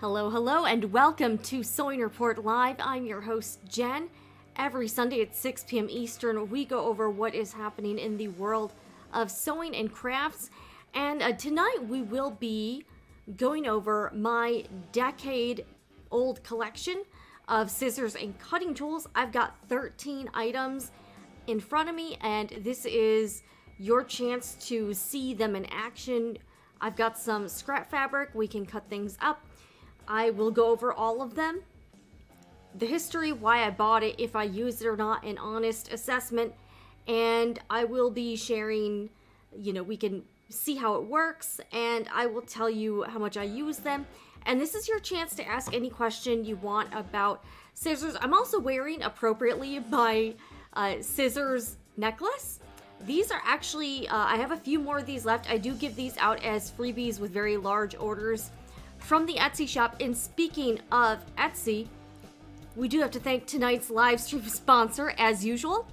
Hello, and welcome to Sewing Report Live. I'm your host, Jen. Every Sunday at 6 p.m. Eastern, we go over what is happening in the world of sewing and crafts. And tonight we will be going over my decade-old collection of scissors and cutting tools. I've got 13 items in front of me, and this is your chance to see them in action. I've got some scrap fabric. We can cut things up. I will go over all of them, the history, why I bought it, if I used it or not, an honest assessment, and I will be sharing, we can see how it works, and I will tell you how much I use them. And this is your chance to ask any question you want about scissors. I'm also wearing, appropriately, my scissors necklace. These are actually, I have a few more of these left. I do give these out as freebies with very large orders from the Etsy shop. And speaking of Etsy, we do have to thank tonight's live stream sponsor, as usual.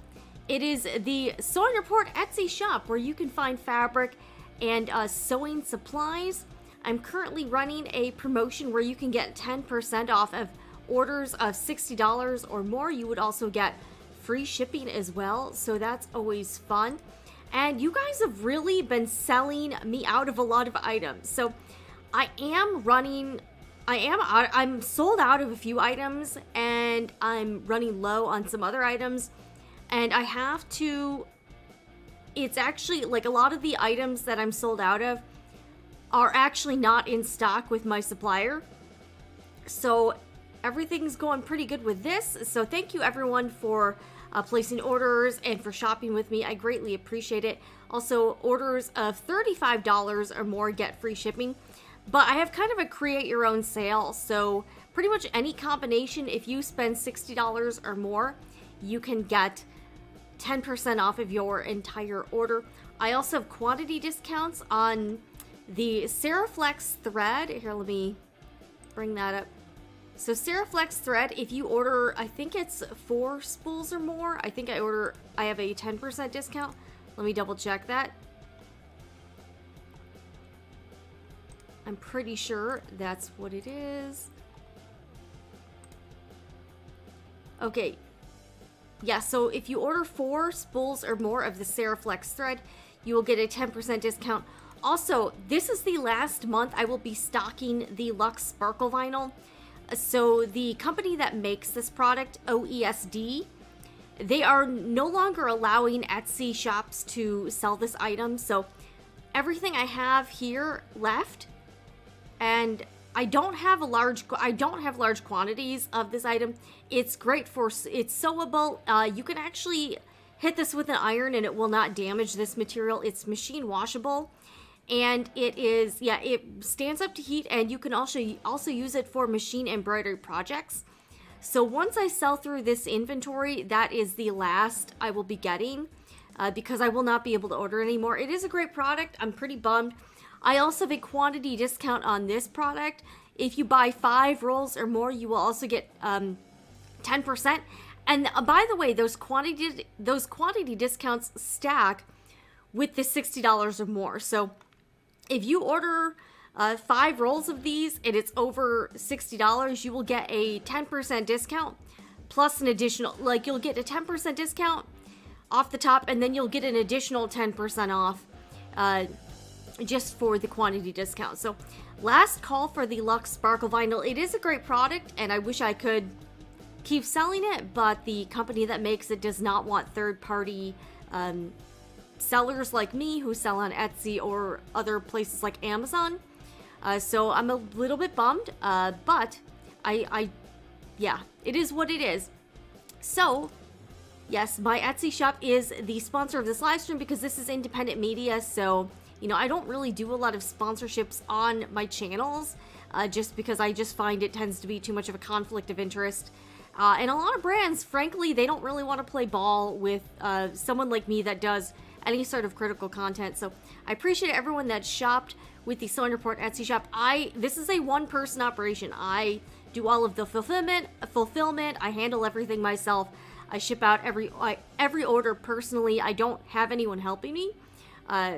It is the Sewing Report Etsy shop, where you can find fabric and sewing supplies. I'm currently running a promotion where you can get 10% off of orders of $60 or more. You would also get free shipping as well, so that's always fun. And you guys have really been selling me out of a lot of items. So I'm sold out of a few items, and I'm running low on some other items, and it's actually like a lot of the items that I'm sold out of are actually not in stock with my supplier. So everything's going pretty good with this. So thank you everyone for placing orders and for shopping with me. I greatly appreciate it. Also, orders of $35 or more get free shipping. But I have kind of a create your own sale, so pretty much any combination, if you spend $60 or more, you can get 10% off of your entire order. I also have quantity discounts on the Serraflex thread. Here, let me bring that up. So Serraflex thread, if you order, I think it's 4 spools or more, I have a 10% discount. Let me double check that. I'm pretty sure that's what it is. Okay. Yeah, so if you order 4 spools or more of the Serraflex thread, you will get a 10% discount. Also, this is the last month I will be stocking the Luxe Sparkle Vinyl. So the company that makes this product, OESD, they are no longer allowing Etsy shops to sell this item. So everything I have here left, and I don't have large quantities of this item. It's great it's sewable. You can actually hit this with an iron and it will not damage this material. It's machine washable, and it stands up to heat, and you can also use it for machine embroidery projects. So once I sell through this inventory, that is the last I will be getting, because I will not be able to order anymore. It is a great product. I'm pretty bummed. I also have a quantity discount on this product. If you buy 5 rolls or more, you will also get 10%. And by the way, those quantity discounts stack with the $60 or more. So if you order 5 rolls of these and it's over $60, you will get a 10% discount plus an additional, you'll get a 10% discount off the top, and then you'll get an additional 10% off just for the quantity discount. So last call for the Luxe Sparkle Vinyl. It is a great product, and I wish I could keep selling it, but the company that makes it does not want third-party sellers like me who sell on Etsy or other places like Amazon. So I'm a little bit bummed, but yeah, it is what it is. So yes, my Etsy shop is the sponsor of this live stream because this is independent media. So I don't really do a lot of sponsorships on my channels, just because I just find it tends to be too much of a conflict of interest. And a lot of brands, frankly, they don't really want to play ball with someone like me that does any sort of critical content. So I appreciate everyone that shopped with the Sewing Report Etsy shop. This is a one-person operation. I do all of the fulfillment. I handle everything myself. I ship out every order personally. I don't have anyone helping me.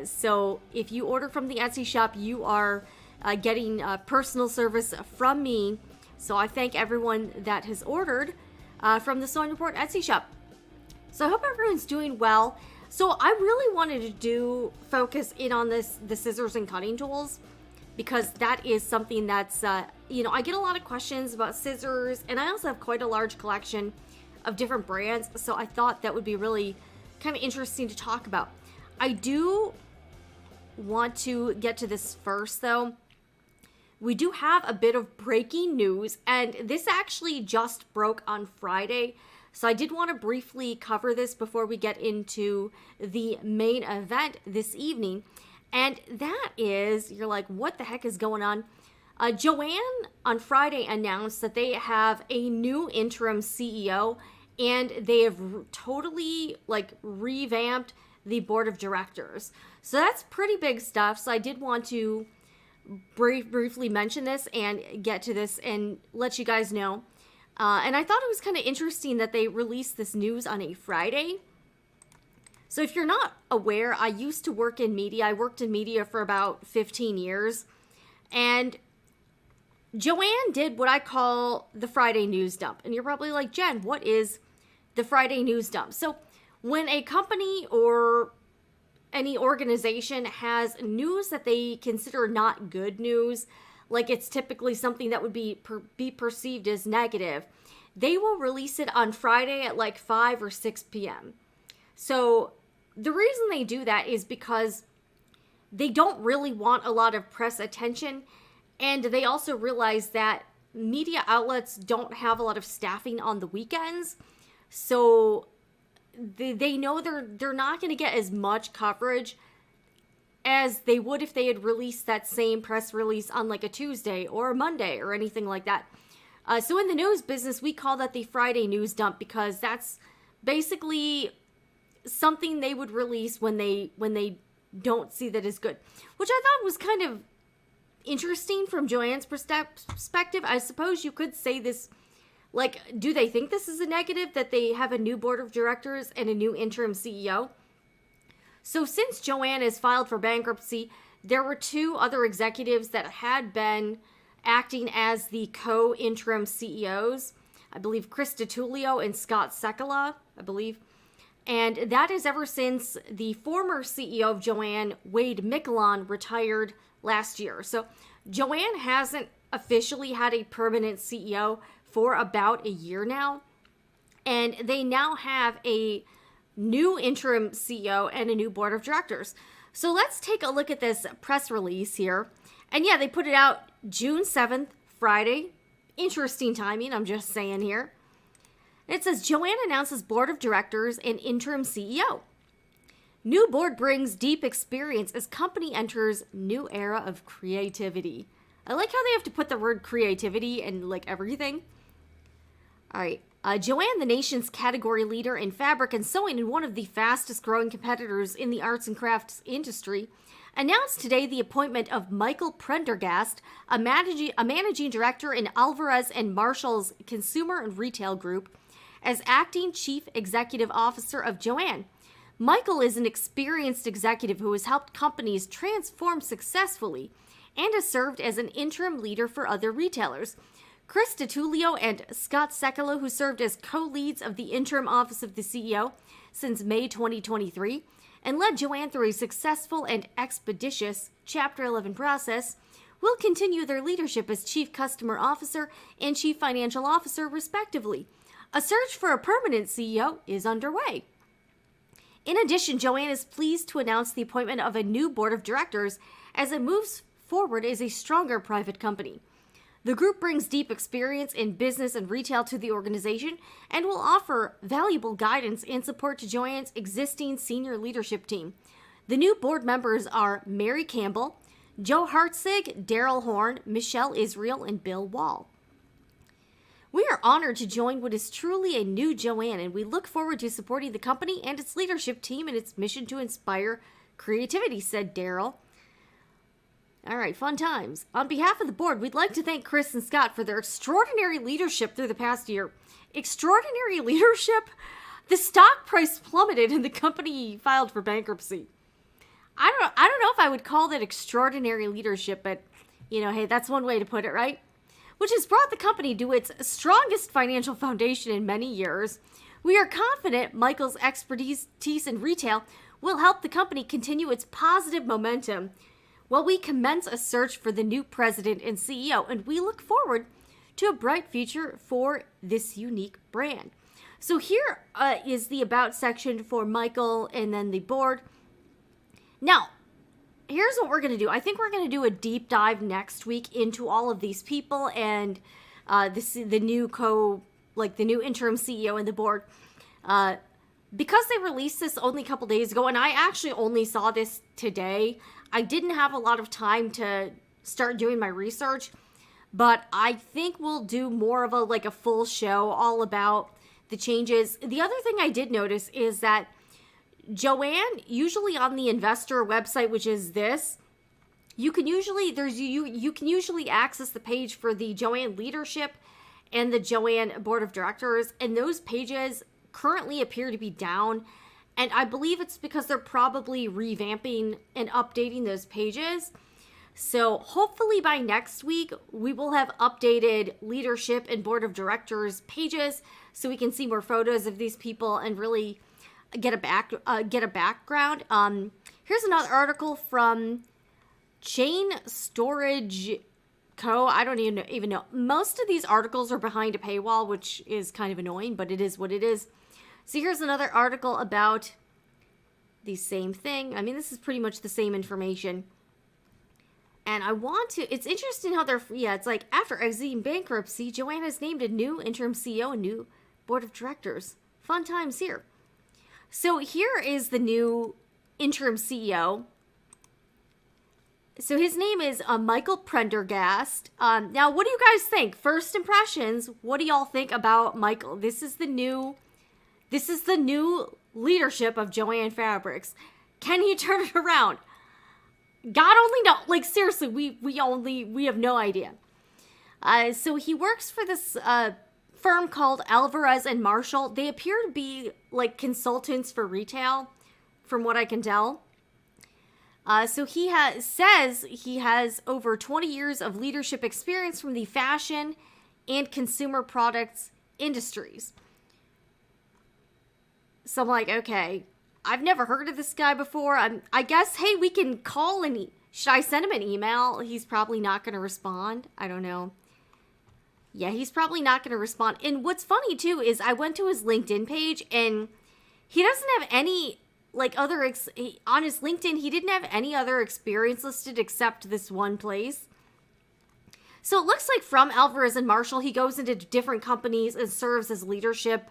So if you order from the Etsy shop, you are getting personal service from me. So I thank everyone that has ordered from the Sewing Report Etsy shop. So I hope everyone's doing well. So I really wanted to focus in on the scissors and cutting tools, because that is something that's, I get a lot of questions about scissors, and I also have quite a large collection of different brands. So I thought that would be really kind of interesting to talk about. I do want to get to this first, though. We do have a bit of breaking news, and this actually just broke on Friday. So I did want to briefly cover this before we get into the main event this evening. And that is, you're like, what the heck is going on? Joann on Friday announced that they have a new interim CEO, and they have totally revamped the board of directors. So that's pretty big stuff. So I did want to briefly mention this and get to this and let you guys know. And I thought it was kind of interesting that they released this news on a Friday. So if you're not aware, I used to work in media. I worked in media for about 15 years. And Joann did what I call the Friday news dump. And you're probably like, Jen, what is the Friday news dump? So when a company or any organization has news that they consider not good news, like it's typically something that would be perceived as negative, they will release it on Friday at 5 or 6 p.m. So the reason they do that is because they don't really want a lot of press attention, and they also realize that media outlets don't have a lot of staffing on the weekends, so they know they're not going to get as much coverage as they would if they had released that same press release on a Tuesday or a Monday or anything like that. So in the news business, we call that the Friday news dump, because that's basically something they would release when they don't see that as good, which I thought was kind of interesting from Joann's perspective. I suppose you could say this, do they think this is a negative that they have a new board of directors and a new interim CEO? So since Joann has filed for bankruptcy, there were two other executives that had been acting as the co-interim CEOs. I believe Chris DiTullio and Scott Sekala, I believe. And that is ever since the former CEO of Joann, Wade Mickelon, retired last year. So Joann hasn't officially had a permanent CEO for about a year now. And they now have a new interim CEO and a new board of directors. So let's take a look at this press release here. And yeah, they put it out June 7th, Friday. Interesting timing, I'm just saying here. It says, Joann announces board of directors and interim CEO. New board brings deep experience as company enters new era of creativity. I like how they have to put the word creativity and everything. All right. Joann, the nation's category leader in fabric and sewing and one of the fastest growing competitors in the arts and crafts industry, announced today the appointment of Michael Prendergast, a managing director in Alvarez and Marshall's Consumer and Retail Group, as acting chief executive officer of Joann. Michael is an experienced executive who has helped companies transform successfully and has served as an interim leader for other retailers. Chris DiTullio and Scott Sekala, who served as co-leads of the interim office of the CEO since May 2023 and led Joann through a successful and expeditious Chapter 11 process, will continue their leadership as Chief Customer Officer and Chief Financial Officer, respectively. A search for a permanent CEO is underway. In addition, Joann is pleased to announce the appointment of a new board of directors as it moves forward as a stronger private company. The group brings deep experience in business and retail to the organization and will offer valuable guidance and support to Joann's existing senior leadership team. The new board members are Mary Campbell, Joe Hartzig, Daryl Horn, Michelle Israel, and Bill Wall. We are honored to join what is truly a new Joann, and we look forward to supporting the company and its leadership team in its mission to inspire creativity, said Daryl. All right, fun times. On behalf of the board, we'd like to thank Chris and Scott for their extraordinary leadership through the past year. Extraordinary leadership? The stock price plummeted and the company filed for bankruptcy. I don't know if I would call that extraordinary leadership, but Hey, that's one way to put it, right? Which has brought the company to its strongest financial foundation in many years. We are confident Michael's expertise in retail will help the company continue its positive momentum while we commence a search for the new president and CEO, and we look forward to a bright future for this unique brand. So here is the About section for Michael and then the board. Now, here's what we're going to do. I think we're going to do a deep dive next week into all of these people and the new interim CEO and the board. Because they released this only a couple days ago, and I actually only saw this today, I didn't have a lot of time to start doing my research, but I think we'll do more of a full show all about the changes. The other thing I did notice is that Joanne, usually on the investor website, which is this, you can usually access the page for the Joanne leadership and the Joanne board of directors, and those pages currently appear to be down, and I believe it's because they're probably revamping and updating those pages. So hopefully by next week we will have updated leadership and board of directors pages so we can see more photos of these people and really get a background. Here's another article from Chain Storage Co. I don't even know. Most of these articles are behind a paywall, which is kind of annoying, but it is what it is. So here's another article about the same thing. I mean, this is pretty much the same information. And it's interesting how it's like, after exiting bankruptcy, Joanne has named a new interim CEO and new board of directors. Fun times here. So here is the new interim CEO. So his name is Michael Prendergast. Now, what do you guys think? First impressions, what do y'all think about Michael? This is the new leadership of Joanne Fabrics. Can he turn it around? God only knows. Like, seriously, we have no idea. So he works for this firm called Alvarez and Marshall. They appear to be like consultants for retail, from what I can tell. So says he has over 20 years of leadership experience from the fashion and consumer products industries. So I'm like, okay, I've never heard of this guy before. I guess, hey, we can call and should I send him an email? He's probably not going to respond. I don't know. Yeah, he's probably not going to respond. And what's funny too is I went to his LinkedIn page and he doesn't have any on his LinkedIn, he didn't have any other experience listed except this one place. So it looks like from Alvarez and Marshall, he goes into different companies and serves in leadership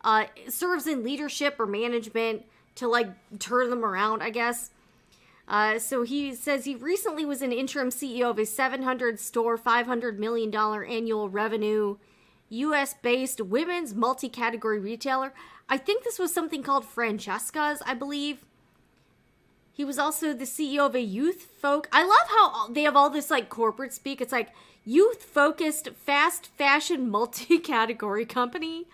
or management to turn them around, I guess. So he says he recently was an interim CEO of a 700-store, $500 million annual revenue, U.S.-based women's multi-category retailer. I think this was something called Francesca's, I believe. He was also the CEO of a I love how they have all this corporate speak. It's like youth-focused fast fashion multi-category company.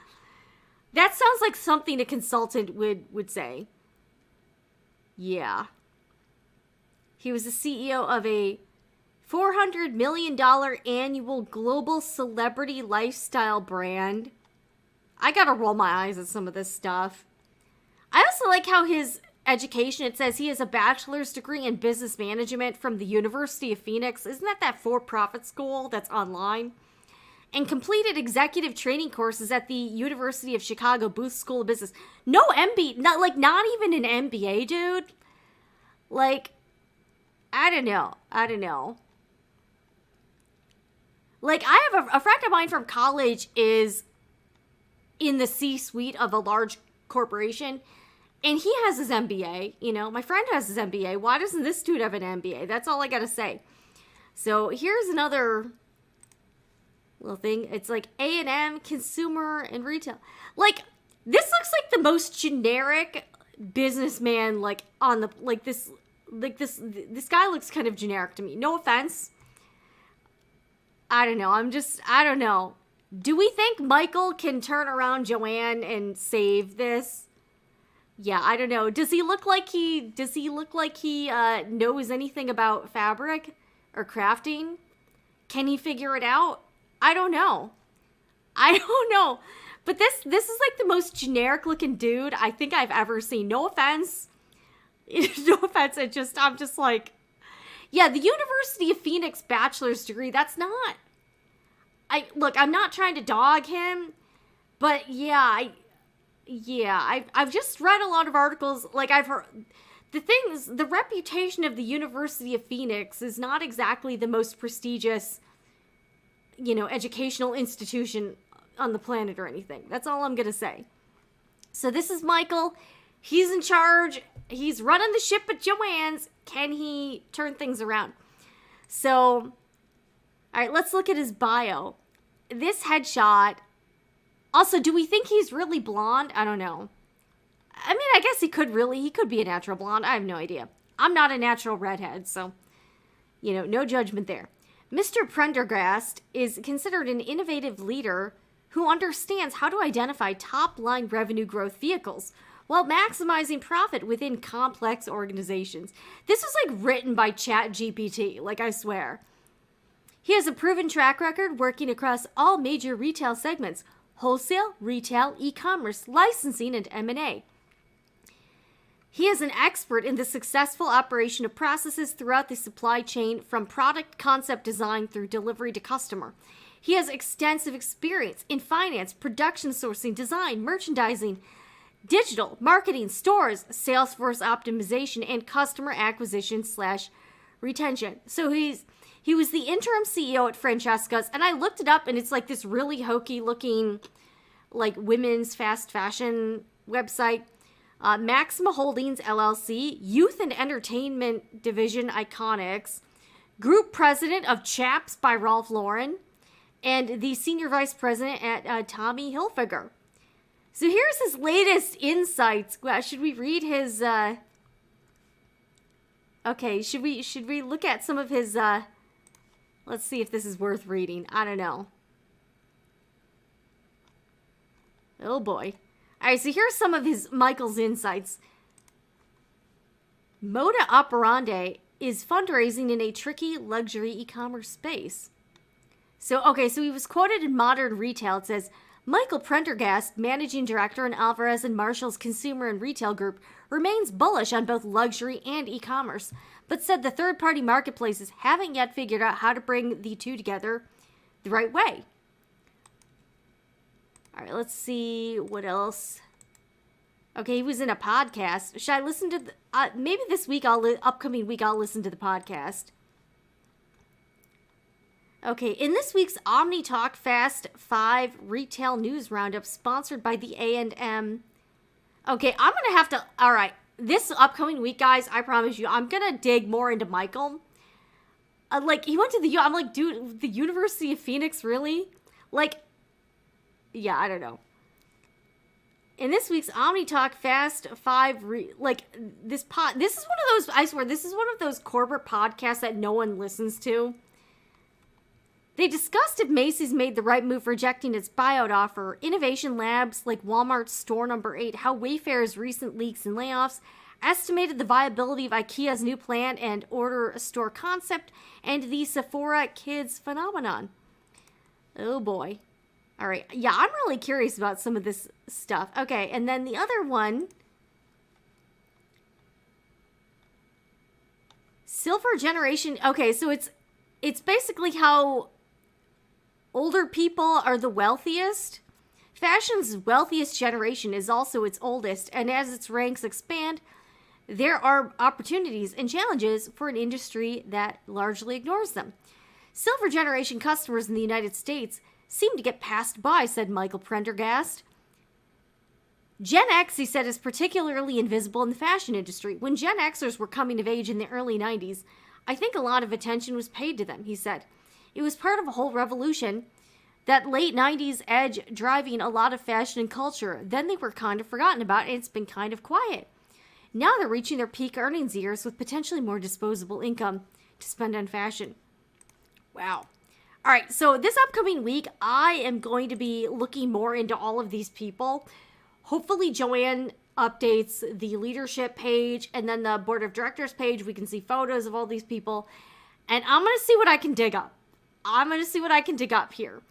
That sounds like something a consultant would say. Yeah. He was the CEO of a $400 million annual global celebrity lifestyle brand. I gotta roll my eyes at some of this stuff. I also like how his education, it says he has a bachelor's degree in business management from the University of Phoenix. Isn't that for-profit school that's online? And completed executive training courses at the University of Chicago Booth School of Business. No MBA, not even an MBA, dude. I don't know. I have a friend of mine from college is in the C-suite of a large corporation, and he has his MBA. My friend has his MBA. Why doesn't this dude have an MBA? That's all I gotta say. So here's another little thing. It's A&M, consumer, and retail. This looks like the most generic businessman, on the, this guy looks kind of generic to me. No offense. I don't know. I don't know. Do we think Michael can turn around Joanne and save this? Yeah, I don't know. Does he look like he knows anything about fabric? or crafting. Can he figure it out? I don't know. I don't know. But this is like the most generic looking dude I think I've ever seen. No offense. No offense. I'm just like, yeah, the University of Phoenix bachelor's degree, that's not. I'm not trying to dog him, but I've just read a lot of articles. Like, I've heard, the thing is, the reputation of the University of Phoenix is not exactly the most prestigious, educational institution on the planet or anything. That's all I'm gonna say. So this is Michael. He's in charge. He's running the ship at Joann's. Can he turn things around? So, all right, let's look at his bio. This headshot. Also, do we think he's really blonde? I don't know. I mean, I guess he could be a natural blonde. I have no idea. I'm not a natural redhead, so, no judgment there. Mr. Prendergast is considered an innovative leader who understands how to identify top-line revenue growth vehicles while maximizing profit within complex organizations. This was like written by ChatGPT, like I swear. He has a proven track record working across all major retail segments: wholesale, retail, e-commerce, licensing, and M&A. He is an expert in the successful operation of processes throughout the supply chain, from product concept design through delivery to customer. He has extensive experience in finance, production sourcing, design, merchandising, digital, marketing, stores, Salesforce optimization, and customer acquisition / retention. So he was the interim CEO at Francesca's, and I looked it up, and it's like this really hokey looking, like, women's fast fashion website. Maxima Holdings LLC, Youth and Entertainment Division Iconics, Group President of Chaps by Ralph Lauren, and the Senior Vice President at Tommy Hilfiger. So here's his latest insights. Should we read his, okay, should we look at some of his, let's see if this is worth reading. I don't know. Oh boy. Alright, so here's some of Michael's insights. Moda operandi is fundraising in a tricky luxury e-commerce space. So he was quoted in Modern Retail. It says, Michael Prendergast, managing director in Alvarez & Marshall's Consumer and Retail Group, remains bullish on both luxury and e-commerce, but said the third-party marketplaces haven't yet figured out how to bring the two together the right way. All right, let's see what else. Okay, he was in a podcast. Should I listen to maybe this week, upcoming week, I'll listen to the podcast. Okay, in this week's Omni Talk Fast 5 Retail News Roundup, sponsored by the A&M. Okay, I'm going to have to, all right, this upcoming week, guys, I promise you, I'm going to dig more into Michael. He went to I'm like, dude, the University of Phoenix, really? Yeah, I don't know. In this week's Omni Talk Fast 5, this is one of those, I swear, this is one of those corporate podcasts that no one listens to. They discussed if Macy's made the right move rejecting its buyout offer, innovation labs like Walmart's store number 8, how Wayfair's recent leaks and layoffs estimated the viability of IKEA's new plan and order a store concept, and the Sephora Kids phenomenon. Oh boy. All right. Yeah, I'm really curious about some of this stuff. Okay, and then the other one, Silver Generation. Okay, so it's basically how older people are the wealthiest. Fashion's wealthiest generation is also its oldest, and as its ranks expand, there are opportunities and challenges for an industry that largely ignores them. Silver Generation customers in the United States seem to get passed by, said Michael Prendergast. Gen X, he said, is particularly invisible in the fashion industry. When Gen Xers were coming of age in the early 90s, I think a lot of attention was paid to them, he said. It was part of a whole revolution, that late 90s edge driving a lot of fashion and culture. Then they were kind of forgotten about, and it's been kind of quiet. Now they're reaching their peak earnings years with potentially more disposable income to spend on fashion. Wow. All right, so this upcoming week, I am going to be looking more into all of these people. Hopefully, Joanne updates the leadership page and then the board of directors page. We can see photos of all these people. And I'm going to see what I can dig up. Here.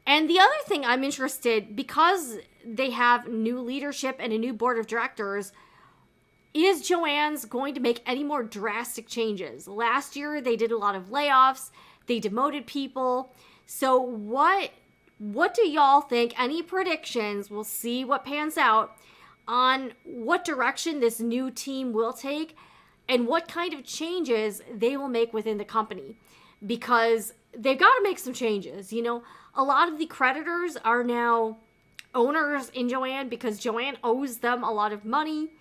And the other thing I'm interested, because they have new leadership and a new board of directors, is Joann's going to make any more drastic changes? Last year, they did a lot of layoffs. They demoted people. So what do y'all think? Any predictions? We'll see what pans out on what direction this new team will take and what kind of changes they will make within the company. Because they've got to make some changes. You know, a lot of the creditors are now owners in Joann because Joann owes them a lot of money.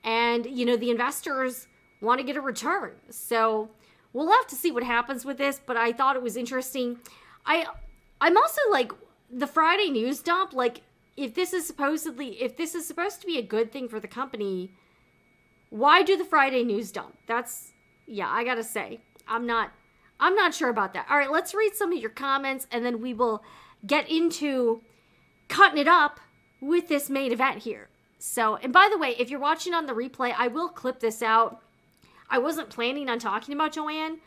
And, you know, the investors want to get a return. So we'll have to see what happens with this. But I thought it was interesting. I'm also like, the Friday news dump, like, if this is supposed to be a good thing for the company, why do the Friday news dump? I gotta say, I'm not sure about that. All right, let's read some of your comments, and then we will get into cutting it up with this main event here. So, and by the way, if you're watching on the replay, I will clip this out. I wasn't planning on talking about Joann,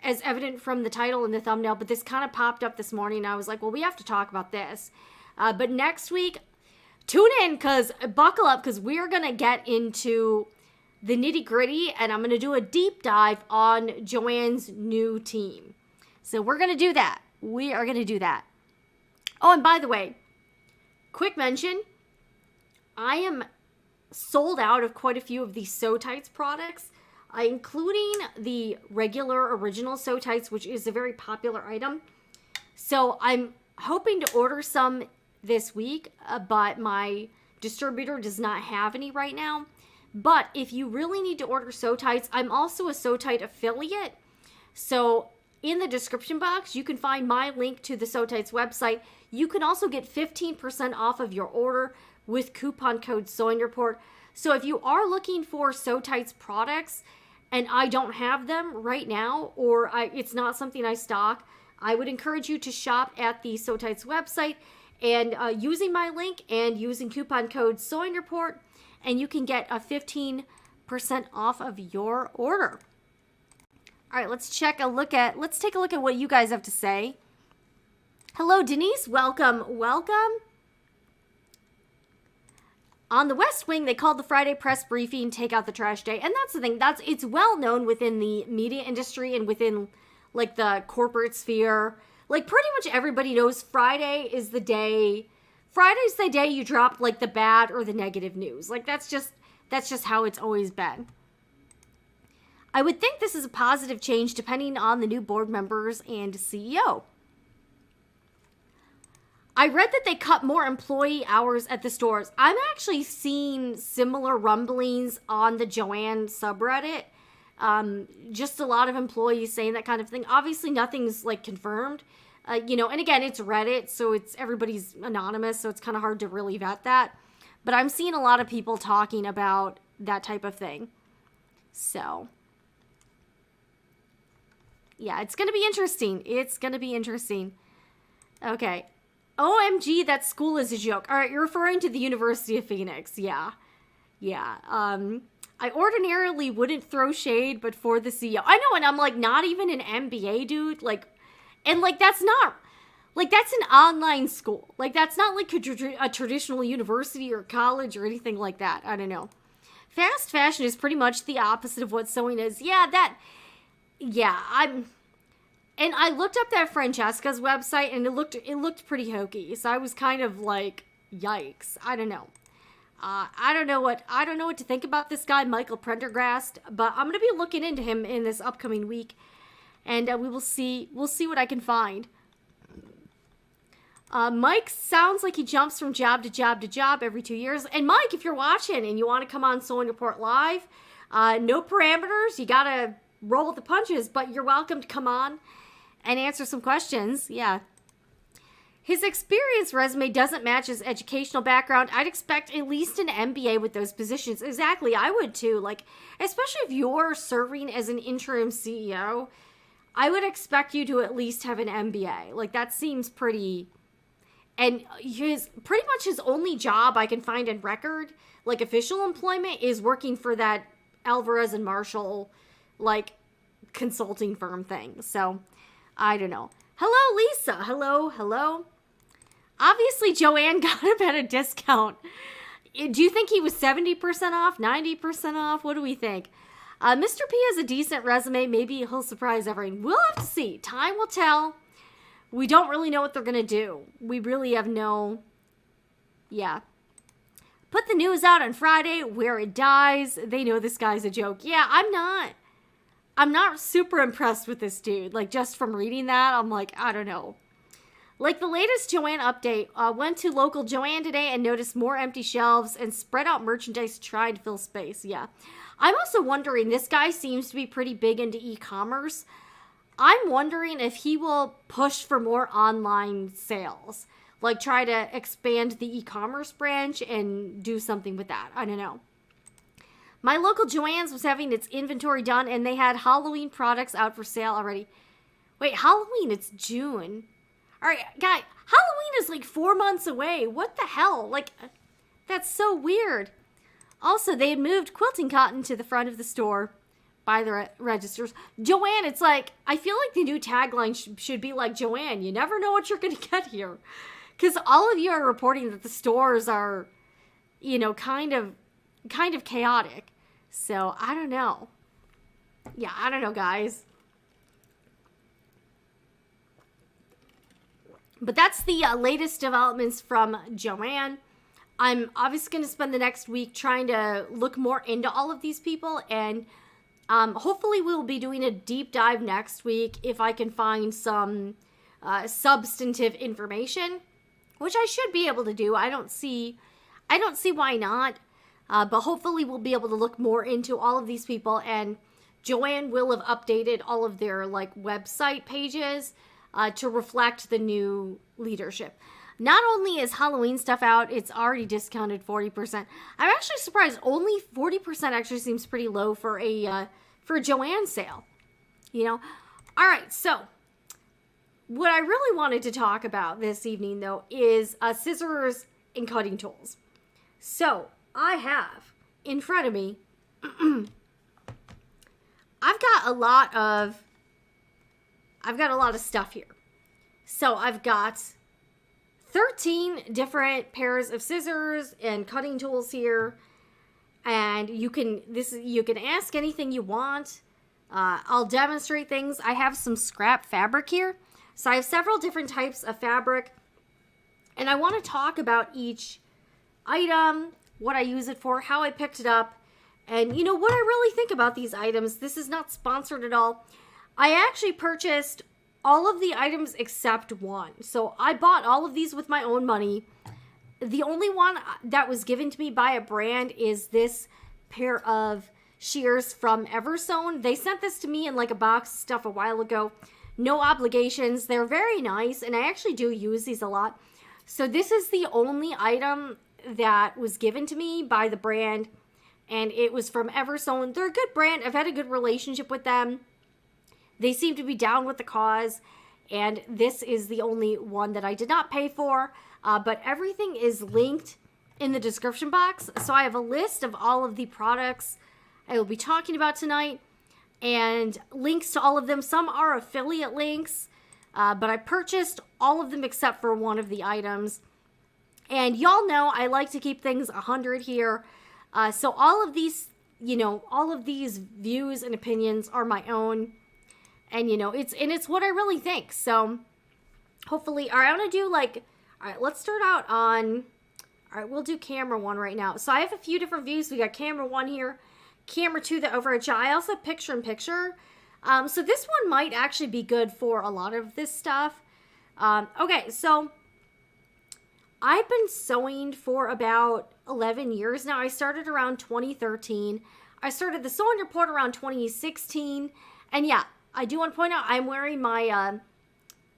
as evident from the title and the thumbnail, but this kind of popped up this morning, and I was like, well, we have to talk about this. But next week, tune in, buckle up, because we're going to get into the nitty-gritty, and I'm going to do a deep dive on Joann's new team. So we're going to do that. We are going to do that. Oh, and by the way, quick mention, I am sold out of quite a few of these Sew Tights products, including the regular original Sew Tights, which is a very popular item. So I'm hoping to order some this week, but my distributor does not have any right now. But if you really need to order Sew Tights, I'm also a Sew Tight affiliate. So in the description box, you can find my link to the Sew Tights website. You can also get 15% off of your order with coupon code Sewing Report. So if you are looking for Sew Tights products and I don't have them right now, or it's not something I stock, I would encourage you to shop at the Sew Tights website and using my link and using coupon code Sewing Report, and you can get a 15% off of your order. All right, let's take a look at what you guys have to say. Hello, Denise. Welcome. On the West Wing, they called the Friday press briefing "Take Out the Trash Day," and that's the thing. It's well known within the media industry and within like the corporate sphere. Like pretty much everybody knows Friday's the day you drop like the bad or the negative news. Like that's just how it's always been. I would think this is a positive change depending on the new board members and CEO. I read that they cut more employee hours at the stores. I'm actually seeing similar rumblings on the Joann subreddit. Just a lot of employees saying that kind of thing. Obviously, nothing's like confirmed. And again, it's Reddit, so everybody's anonymous, so it's kind of hard to really vet that. But I'm seeing a lot of people talking about that type of thing. So, yeah, it's going to be interesting. Okay. OMG, that school is a joke. All right, you're referring to the University of Phoenix. Yeah. I ordinarily wouldn't throw shade, but for the CEO. I know, and I'm like, not even an MBA, dude. Like, and like, that's an online school. Like, that's not like a traditional university or college or anything like that. I don't know. Fast fashion is pretty much the opposite of what sewing is. And I looked up that Francesca's website, and it looked pretty hokey. So I was kind of like, yikes. I don't know. I don't know what to think about this guy, Michael Prendergast, but I'm gonna be looking into him in this upcoming week, and we'll see what I can find. Mike sounds like he jumps from job to job to job every 2 years. And Mike, if you're watching and you want to come on Sewing Report Live, no parameters, you gotta roll with the punches, but you're welcome to come on and answer some questions. Yeah. His experience resume doesn't match his educational background. I'd expect at least an MBA with those positions. Exactly, I would too. Like, especially if you're serving as an interim CEO, I would expect you to at least have an MBA. Like, that seems pretty... And pretty much his only job I can find in record, like official employment, is working for that Alvarez and Marshall, like, consulting firm thing. So, I don't know. Hello, Lisa. Hello. Obviously, Joanne got him at a discount. Do you think he was 70% off, 90% off? What do we think? Mr. P has a decent resume. Maybe he'll surprise everyone. We'll have to see. Time will tell. We don't really know what they're going to do. We really have no... Yeah. Put the news out on Friday where it dies. They know this guy's a joke. Yeah, I'm not super impressed with this dude. Like, just from reading that, I'm like, I don't know. Like, the latest Joann update, went to local Joann today and noticed more empty shelves and spread out merchandise trying to fill space. Yeah. I'm also wondering, this guy seems to be pretty big into e-commerce. I'm wondering if he will push for more online sales. Like, try to expand the e-commerce branch and do something with that. I don't know. My local Joann's was having its inventory done, and they had Halloween products out for sale already. Wait, Halloween, it's June. All right, guy, Halloween is like 4 months away. What the hell? Like, that's so weird. Also, they had moved quilting cotton to the front of the store by the registers. Joann, it's like, I feel like the new tagline should be like, Joann, you never know what you're going to get here. Because all of you are reporting that the stores are, you know, kind of chaotic. So, I don't know. Yeah, I don't know, guys. But that's the latest developments from Joann. I'm obviously going to spend the next week trying to look more into all of these people. And hopefully we'll be doing a deep dive next week if I can find some substantive information, which I should be able to do. I don't see why not. But hopefully we'll be able to look more into all of these people, and Joann will have updated all of their like website pages to reflect the new leadership. Not only is Halloween stuff out, it's already discounted 40%. I'm actually surprised. Only 40% actually seems pretty low for a Joann sale. You know? All right, so what I really wanted to talk about this evening, though, is scissors and cutting tools. So I have in front of me, I've got a lot of stuff here. So I've got 13 different pairs of scissors and cutting tools here. And you can ask anything you want. I'll demonstrate things. I have some scrap fabric here. So I have several different types of fabric. And I want to talk about each item, what I use it for, how I picked it up, and you know what I really think about these items. This is not sponsored at all. I actually purchased all of the items except one. So I bought all of these with my own money. The only one that was given to me by a brand is this pair of shears from EverSewn. They sent this to me in like a box of stuff a while ago. No obligations. They're very nice, and I actually do use these a lot. So this is the only item that was given to me by the brand, and it was from EverSewn. They're a good brand. I've had a good relationship with them. They seem to be down with the cause, and this is the only one that I did not pay for, but everything is linked in the description box. So I have a list of all of the products I will be talking about tonight, and links to all of them. Some are affiliate links, but I purchased all of them except for one of the items. And y'all know I like to keep things 100 here. So all of these, all of these views and opinions are my own. And, it's what I really think. So hopefully, all right, I want to do all right, let's start out on, all right, we'll do camera 1 right now. So I have a few different views. We got camera 1 here, camera 2, the overhead shot. I also have picture in picture. So this one might actually be good for a lot of this stuff. Okay, so I've been sewing for about 11 years now. I started around 2013. I started the sewing report around 2016. And yeah, I do want to point out I'm wearing my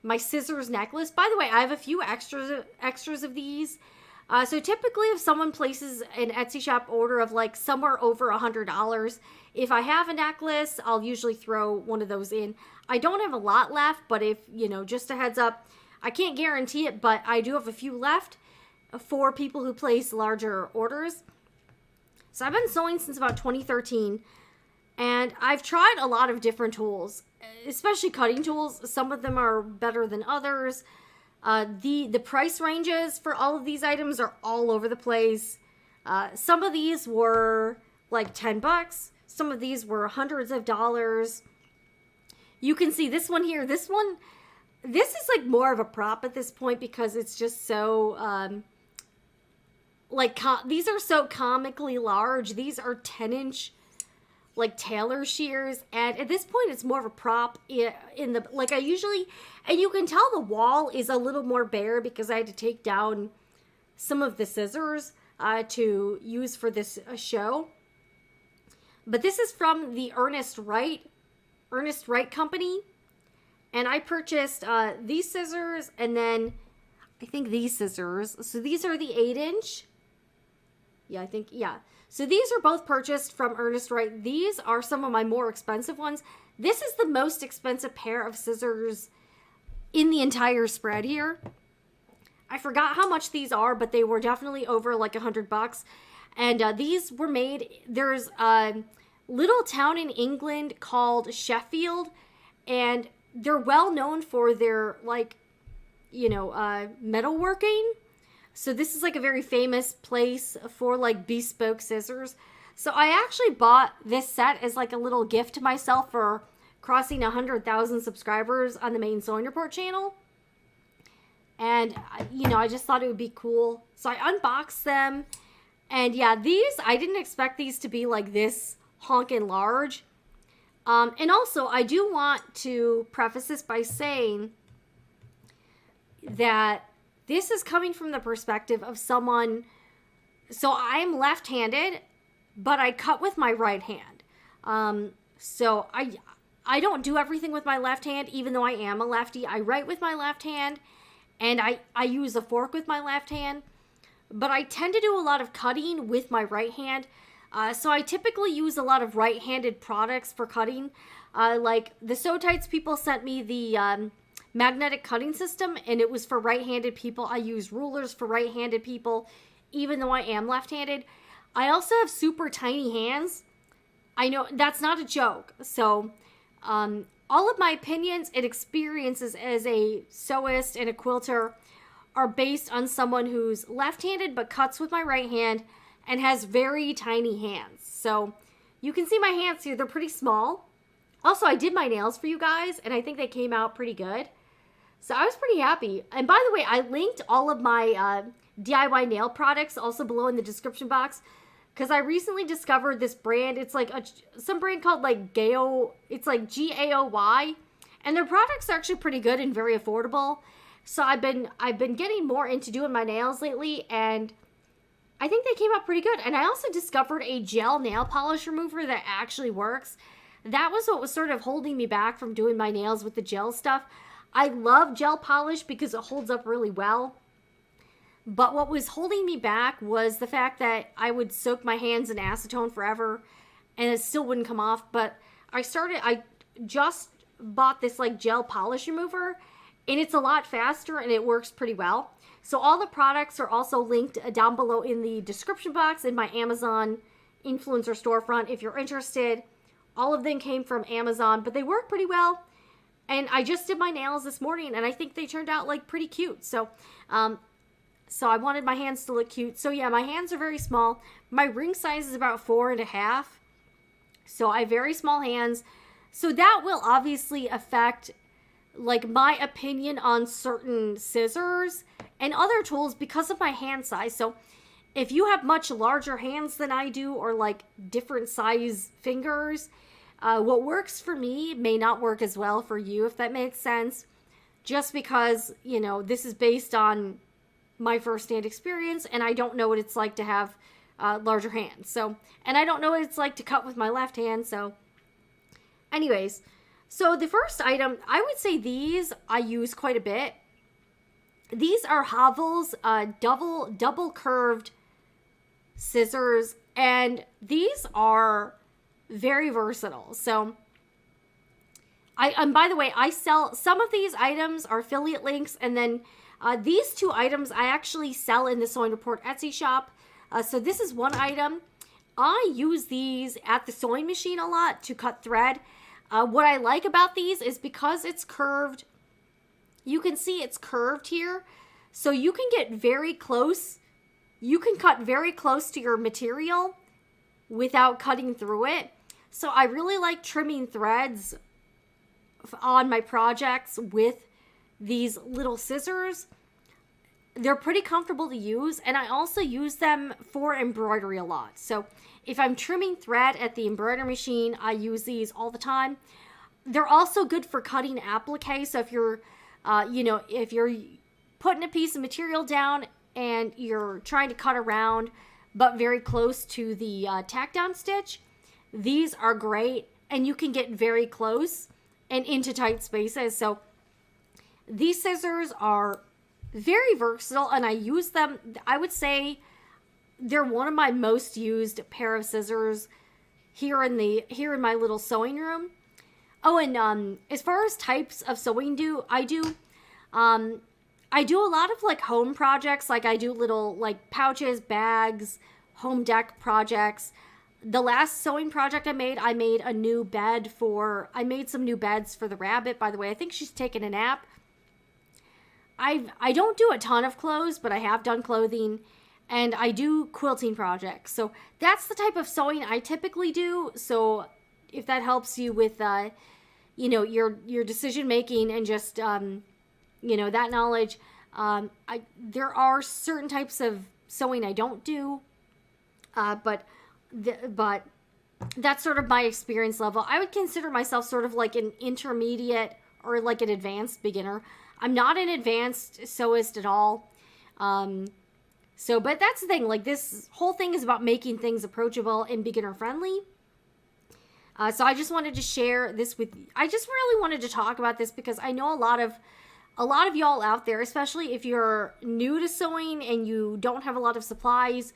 my scissors necklace. By the way, I have a few extras of these. So typically if someone places an Etsy shop order of like somewhere over $100, if I have a necklace, I'll usually throw one of those in. I don't have a lot left, but if, just a heads up, I can't guarantee it, but I do have a few left for people who place larger orders. So I've been sewing since about 2013. And I've tried a lot of different tools, especially cutting tools. Some of them are better than others. The price ranges for all of these items are all over the place. Some of these were like $10. Some of these were hundreds of dollars. You can see this one here. This is like more of a prop at this point because it's just so, these are so comically large. These are 10-inch, like, Tailor shears. And at this point, it's more of a prop in the, like, I usually, and you can tell the wall is a little more bare because I had to take down some of the scissors to use for this show. But this is from the Ernest Wright company. And I purchased these scissors and then I think these scissors. So these are the 8-inch. Yeah. So these are both purchased from Ernest Wright. These are some of my more expensive ones. This is the most expensive pair of scissors in the entire spread here. I forgot how much these are, but they were definitely over like $100. And these were made, there's a little town in England called Sheffield, and they're well known for their, like, metalworking. So this is like a very famous place for like bespoke scissors. So I actually bought this set as like a little gift to myself for crossing 100,000 subscribers on the main Sewing Report channel. And, I just thought it would be cool. So I unboxed them. And yeah, these, I didn't expect these to be like this honkin' large. And also, I do want to preface this by saying that this is coming from the perspective of someone, so I'm left-handed, but I cut with my right hand. So I don't do everything with my left hand, even though I am a lefty. I write with my left hand, and I use a fork with my left hand. But I tend to do a lot of cutting with my right hand. So I typically use a lot of right-handed products for cutting. Like the Sew Tights people sent me the magnetic cutting system, and it was for right-handed people. I use rulers for right-handed people, even though I am left-handed. I also have super tiny hands. I know that's not a joke. So all of my opinions and experiences as a sewist and a quilter are based on someone who's left-handed but cuts with my right hand and has very tiny hands. So you can see my hands here. They're pretty small. Also, I did my nails for you guys, and I think they came out pretty good. So I was pretty happy. And by the way, I linked all of my DIY nail products also below in the description box, because I recently discovered this brand. It's like some brand called like Gayo. It's like Gaoy, and their products are actually pretty good and very affordable. So I've been getting more into doing my nails lately, and I think they came out pretty good. And I also discovered a gel nail polish remover that actually works. That was what was sort of holding me back from doing my nails with the gel stuff. I love gel polish because it holds up really well. But what was holding me back was the fact that I would soak my hands in acetone forever and it still wouldn't come off. But I just bought this like gel polish remover, and it's a lot faster and it works pretty well. So all the products are also linked down below in the description box in my Amazon influencer storefront if you're interested. All of them came from Amazon, but they work pretty well. And I just did my nails this morning, and I think they turned out like pretty cute. So I wanted my hands to look cute. So yeah, my hands are very small. My ring size is about 4.5. So I have very small hands. So that will obviously affect like my opinion on certain scissors and other tools because of my hand size. So if you have much larger hands than I do, or like different size fingers, what works for me may not work as well for you, if that makes sense. Just because, this is based on my firsthand experience, and I don't know what it's like to have larger hands. So, and I don't know what it's like to cut with my left hand. So, anyways, so the first item, I would say these I use quite a bit. These are Havel's double curved scissors, and these are very versatile. So and by the way, I sell some of these items are affiliate links, and then these two items I actually sell in the Sewing Report Etsy shop. So this is one item. I use these at the sewing machine a lot to cut thread. What I like about these is because it's curved, you can see it's curved here. So you can get very close. You can cut very close to your material without cutting through it. So I really like trimming threads on my projects with these little scissors. They're pretty comfortable to use, and I also use them for embroidery a lot. So if I'm trimming thread at the embroidery machine, I use these all the time. They're also good for cutting applique. So if you're, if you're putting a piece of material down and you're trying to cut around, but very close to the tack down stitch, these are great, and you can get very close and into tight spaces. So these scissors are very versatile, and I use them. I would say they're one of my most used pair of scissors here in my little sewing room. Oh, and as far as types of sewing I do a lot of like home projects. Like I do little like pouches, bags, home deck projects. The last sewing project I made a new bed I made some new beds for the rabbit. By the way, I think she's taking a nap. I don't do a ton of clothes, but I have done clothing, and I do quilting projects. So that's the type of sewing I typically do. So if that helps you with, your decision making and just, that knowledge, there are certain types of sewing I don't do, but that's sort of my experience level. I would consider myself sort of like an intermediate or like an advanced beginner. I'm not an advanced sewist at all. But that's the thing. Like, this whole thing is about making things approachable and beginner friendly. So I just wanted to share this with you. I just really wanted to talk about this because I know a lot of y'all out there, especially if you're new to sewing and you don't have a lot of supplies,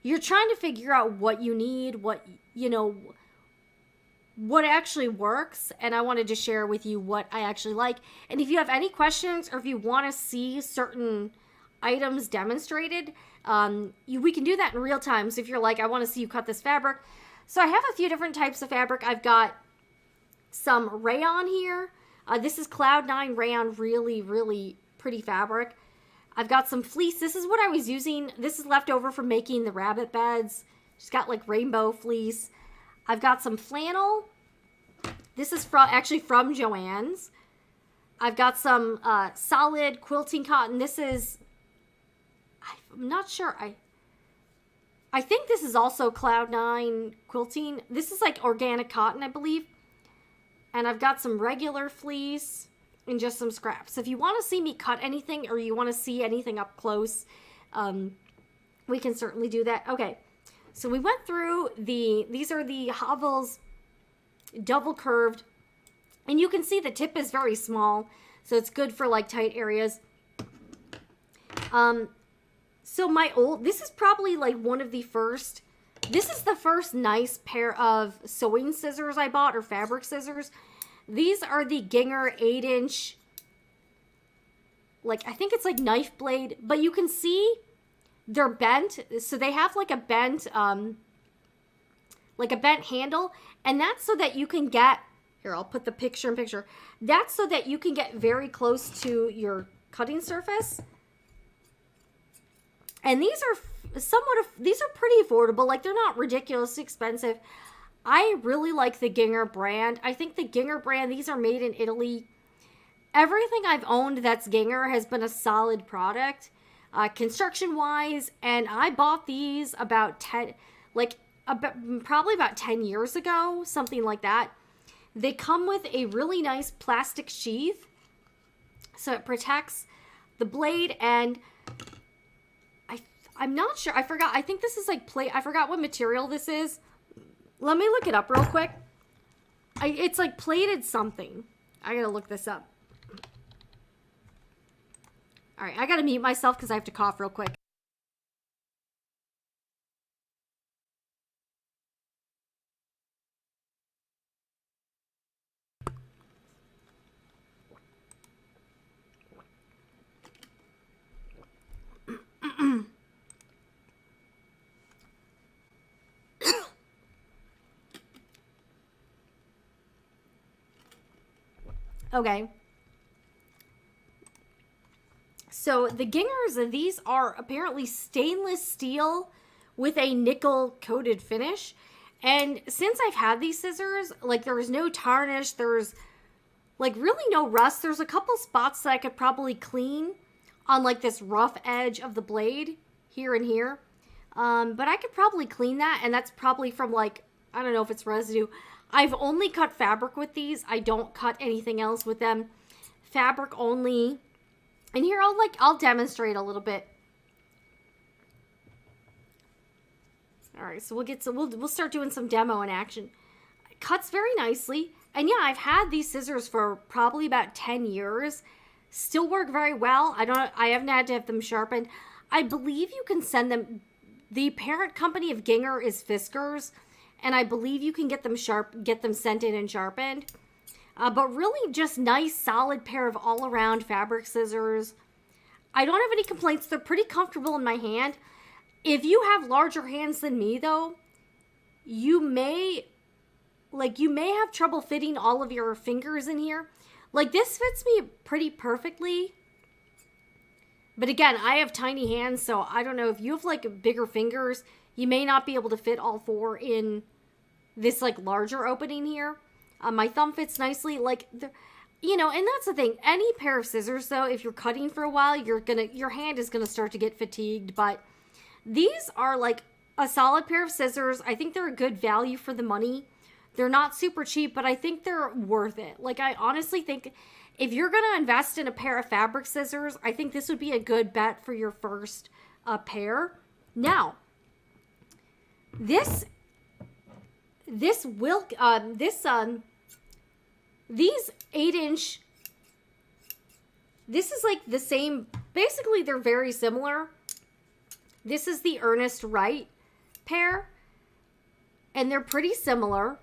you're trying to figure out what you need, what actually works, and I wanted to share with you what I actually like. And if you have any questions or if you want to see certain items demonstrated, we can do that in real time. So if you're like, I want to see you cut this fabric. So I have a few different types of fabric. I've got some rayon here. This is Cloud 9 rayon, really, really pretty fabric. I've got some fleece. This is what I was using. This is left over from making the rabbit beds. Just got like rainbow fleece. I've got some flannel. This is actually from Joann's. I've got some solid quilting cotton. This is, I'm not sure. I think this is also Cloud 9 quilting. This is like organic cotton, I believe. And I've got some regular fleece and just some scraps. If you want to see me cut anything or you want to see anything up close, we can certainly do that. Okay. So we went through these are the Havel's double curved, and you can see the tip is very small, so it's good for like tight areas. So this is probably like one of the first, this is the first nice pair of sewing scissors I bought, or fabric scissors. These are the Gingher 8-inch, like I think it's like knife blade, but you can see they're bent, so they have like a bent handle, and that's so that you can get, here, I'll put the picture in picture. That's so that you can get very close to your cutting surface. And these are these are pretty affordable. Like, they're not ridiculously expensive. I really like the Gingher brand. I think the Gingher brand, these are made in Italy. Everything I've owned that's Gingher has been a solid product. Construction-wise, and I bought these probably about 10 years ago, something like that. They come with a really nice plastic sheath, so it protects the blade, and I'm not sure, I forgot, I think this is like I forgot what material this is. Let me look it up real quick. It's like plated something. I gotta look this up. All right, I gotta mute myself because I have to cough real quick. Okay. So the Ginghers, these are apparently stainless steel with a nickel coated finish. And since I've had these scissors, like there's no tarnish, there's like really no rust. There's a couple spots that I could probably clean on like this rough edge of the blade here and here. But I could probably clean that, and that's probably from like, I don't know if it's residue. I've only cut fabric with these. I don't cut anything else with them. Fabric only. And here I'll demonstrate a little bit. All right, so we'll start doing some demo in action. It cuts very nicely. And yeah, I've had these scissors for probably about 10 years. Still work very well. I haven't had to have them sharpened. I believe you can send them. The parent company of Gingher is Fiskars, and I believe you can get them sent in and sharpened. But really just nice, solid pair of all-around fabric scissors. I don't have any complaints. They're pretty comfortable in my hand. If you have larger hands than me, though, you may have trouble fitting all of your fingers in here. Like, this fits me pretty perfectly. But again, I have tiny hands, so I don't know. If you have, like, bigger fingers, you may not be able to fit all four in this, like, larger opening here. My thumb fits nicely. Like, you know, and that's the thing. Any pair of scissors, though, if you're cutting for a while, your hand is gonna start to get fatigued. But these are, like, a solid pair of scissors. I think they're a good value for the money. They're not super cheap, but I think they're worth it. Like, I honestly think if you're going to invest in a pair of fabric scissors, I think this would be a good bet for your first pair. Now, these 8-inch, this is like the same, basically they're very similar. This is the Ernest Wright pair, and they're pretty similar.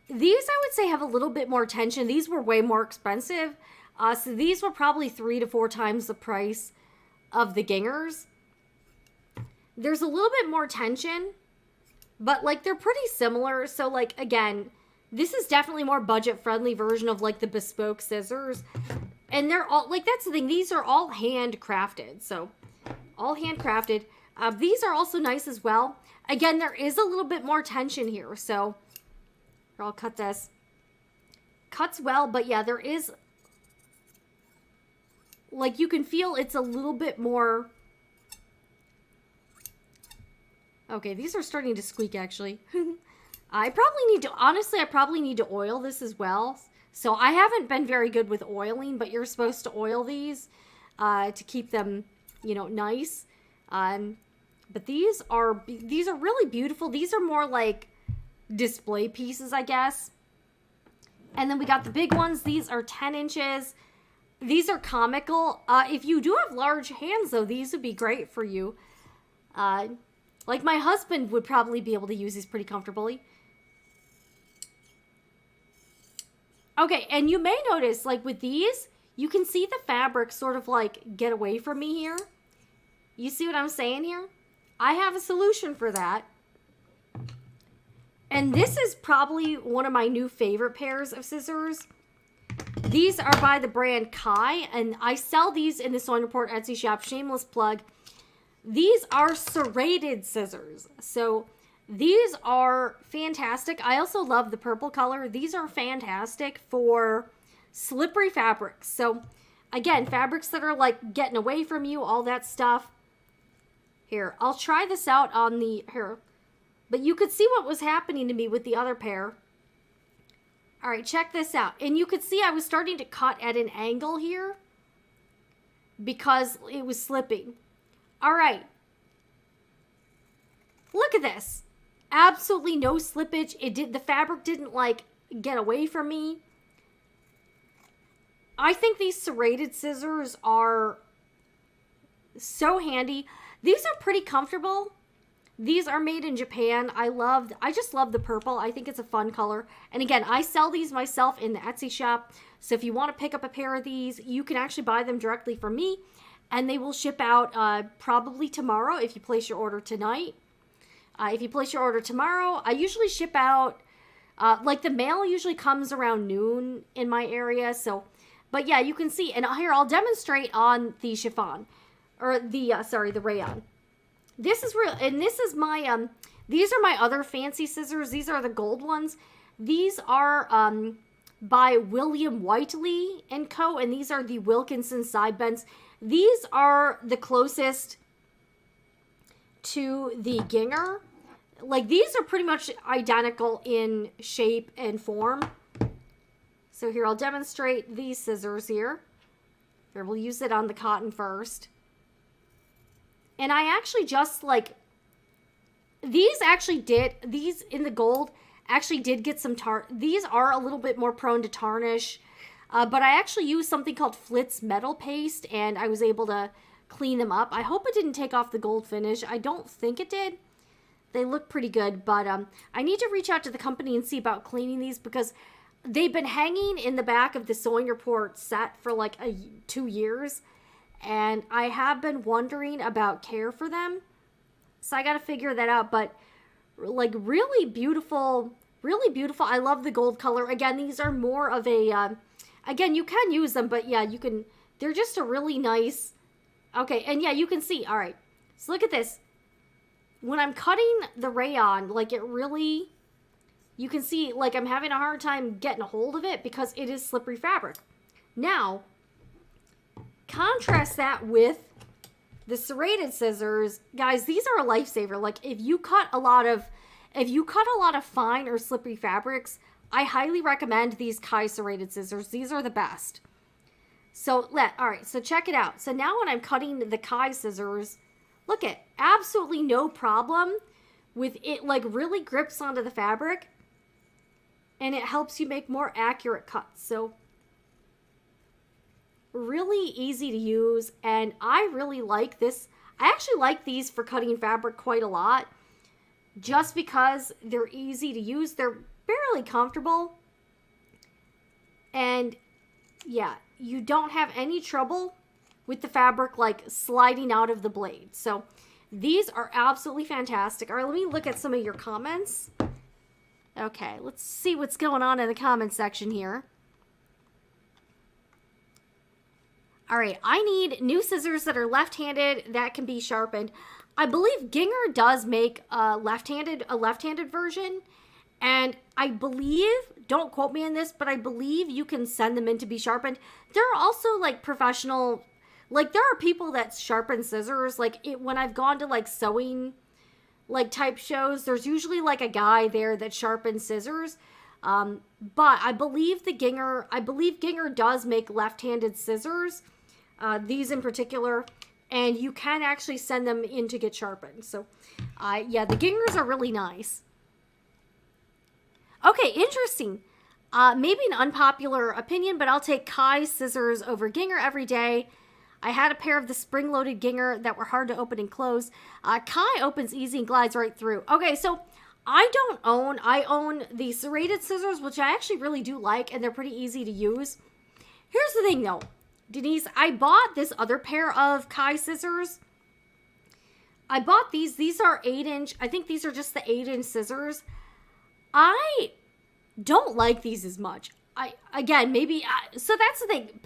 These, I would say, have a little bit more tension. These were way more expensive. So these were probably 3 to 4 times the price of the Ginghers. There's a little bit more tension, but, like, they're pretty similar. So, like, again, this is definitely more budget-friendly version of, like, the bespoke scissors. And they're all, like, that's the thing. These are all handcrafted. So, all handcrafted. These are also nice as well. Again, there is a little bit more tension here. So, I'll cut this. Cuts well, but yeah, there is, like, you can feel it's a little bit more. Okay, these are starting to squeak, actually. I probably need to oil this as well. So I haven't been very good with oiling, but you're supposed to oil these to keep them, you know, nice. But these are really beautiful. These are more like display pieces, I guess. And then we got the big ones. These are 10 inches. These are comical. If you do have large hands, though, these would be great for you. Like, my husband would probably be able to use these pretty comfortably. Okay, and you may notice, like, with these, you can see the fabric sort of, like, get away from me here. You see what I'm saying here? I have a solution for that. And this is probably one of my new favorite pairs of scissors. These are by the brand Kai, and I sell these in the Sewing Report Etsy shop. Shameless plug. These are serrated scissors. So these are fantastic. I also love the purple color. These are fantastic for slippery fabrics. So again, fabrics that are like getting away from you, all that stuff. Here, I'll try this out on the, here. But you could see what was happening to me with the other pair. All right, check this out. And you could see I was starting to cut at an angle here because it was slipping. All right. Look at this. Absolutely no slippage. The fabric didn't like get away from me. I think these serrated scissors are so handy. These are pretty comfortable. These are made in Japan. I just love the purple. I think it's a fun color. And again, I sell these myself in the Etsy shop. So if you want to pick up a pair of these, you can actually buy them directly from me. And they will ship out probably tomorrow if you place your order tonight. If you place your order tomorrow, I usually ship out Like the mail usually comes around noon in my area, so, but yeah, you can see, and here, I'll demonstrate on the chiffon, or the, sorry, the rayon. This is real, and this is my, these are my other fancy scissors. These are the gold ones. These are, by William Whiteley and Co., and these are the Wilkinson Sidebents. These are the closest to the Gingher. Like, these are pretty much identical in shape and form. So here, I'll demonstrate these scissors here. Here, we'll use it on the cotton first. And I actually just, like, these in the gold actually did get some these are a little bit more prone to tarnish. But I actually used something called Flitz metal paste, and I was able to clean them up. I hope it didn't take off the gold finish. I don't think it did. They look pretty good, but I need to reach out to the company and see about cleaning these, because they've been hanging in the back of the sewing report set for like 2 years, and I have been wondering about care for them. So I got to figure that out, but like really beautiful, really beautiful. I love the gold color. Again, these are more of a, again, you can use them, but yeah, you can, they're just a really nice, okay, and yeah, you can see, all right, so look at this. When I'm cutting the rayon, like it really, you can see, like I'm having a hard time getting a hold of it because it is slippery fabric. Now, contrast that with the serrated scissors. Guys, these are a lifesaver. Like if you cut a lot of fine or slippery fabrics, I highly recommend these Kai serrated scissors. These are the best. So all right, so check it out. So now when I'm cutting the Kai scissors, look at, absolutely no problem with it, like really grips onto the fabric, and it helps you make more accurate cuts. So really easy to use, and I really like this. I actually like these for cutting fabric quite a lot, just because they're easy to use. They're fairly comfortable, and yeah, you don't have any trouble with the fabric like sliding out of the blade. So these are absolutely fantastic. All right, let me look at some of your comments. Okay, let's see what's going on in the comment section here. All right, I need new scissors that are left-handed that can be sharpened. I believe Gingher does make a left-handed version, and I believe, don't quote me on this, but I believe you can send them in to be sharpened. There are also like professional, like there are people that sharpen scissors. Like when I've gone to like sewing like type shows, there's usually like a guy there that sharpens scissors. But I believe Gingher does make left-handed scissors, these in particular, and you can actually send them in to get sharpened. So yeah, the Ginghers are really nice. Okay, interesting. Maybe an unpopular opinion, but I'll take Kai scissors over Gingher every day. I had a pair of the spring-loaded Gingher that were hard to open and close. Kai opens easy and glides right through. Okay, so I own the serrated scissors, which I actually really do like, and they're pretty easy to use. Here's the thing though, Denise, I bought this other pair of Kai scissors. I bought these are 8-inch, I think these are just the 8-inch scissors. I don't like these as much. So that's the thing,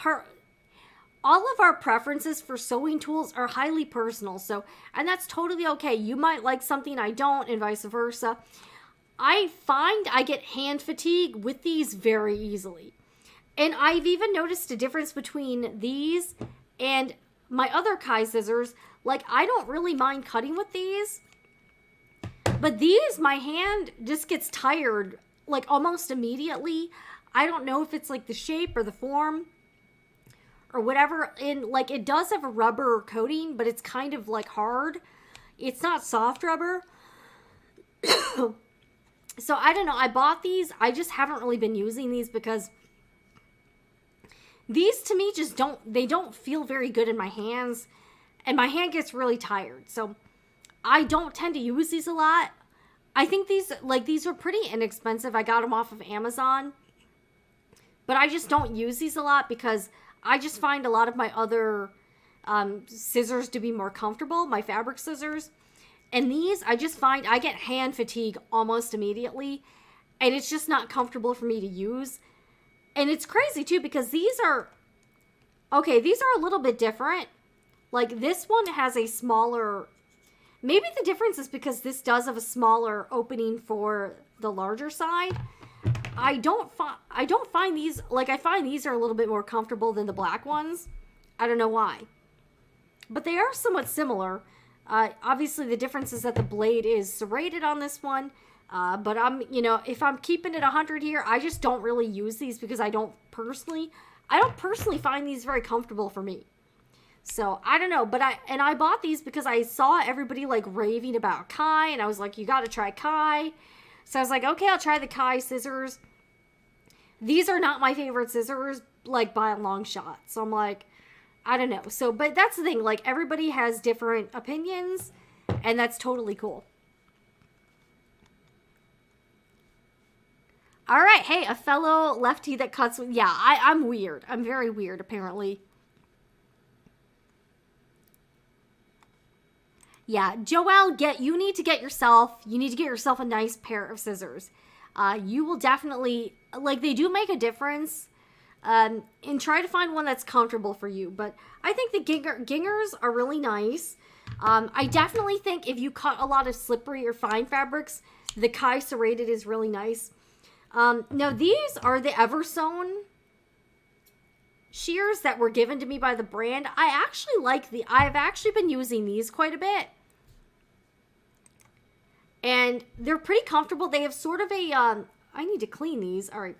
all of our preferences for sewing tools are highly personal, so, and that's totally okay. You might like something I don't, and vice versa. I find I get hand fatigue with these very easily. And I've even noticed a difference between these and my other Kai scissors. Like, I don't really mind cutting with these, but these, my hand just gets tired, like, almost immediately. I don't know if it's, like, the shape or the form or whatever. And, like, it does have a rubber coating, but it's kind of, like, hard. It's not soft rubber. So, I don't know. I bought these. I just haven't really been using these because these, to me, just don't feel very good in my hands. And my hand gets really tired. So, I don't tend to use these a lot. I think these are pretty inexpensive. I got them off of Amazon. But I just don't use these a lot because I just find a lot of my other scissors to be more comfortable, my fabric scissors. And these, I just find I get hand fatigue almost immediately. and it's just not comfortable for me to use. And it's crazy too, because these are a little bit different. Like this one has a smaller, maybe the difference is because this does have a smaller opening for the larger side. I don't find these, like I find these are a little bit more comfortable than the black ones. I don't know why. But they are somewhat similar. Obviously the difference is that the blade is serrated on this one. But if I'm keeping it 100 here, I just don't really use these because I don't personally find these very comfortable for me. So I don't know, but I bought these because I saw everybody like raving about Kai, and I was like, you got to try Kai. So I was like, okay, I'll try the Kai scissors. These are not my favorite scissors, like by a long shot. So I'm like, I don't know. So, but that's the thing, like everybody has different opinions, and that's totally cool. All right, hey, a fellow lefty that cuts with, yeah, I'm weird. I'm very weird, apparently. Yeah, Joelle, you need to get yourself a nice pair of scissors. You will definitely, like, they do make a difference. And try to find one that's comfortable for you. But I think the Ginghers are really nice. I definitely think if you cut a lot of slippery or fine fabrics, the Kai Serrated is really nice. Now these are the EverSewn shears that were given to me by the brand. I've actually been using these quite a bit. And they're pretty comfortable. They have sort of a, I need to clean these. All right.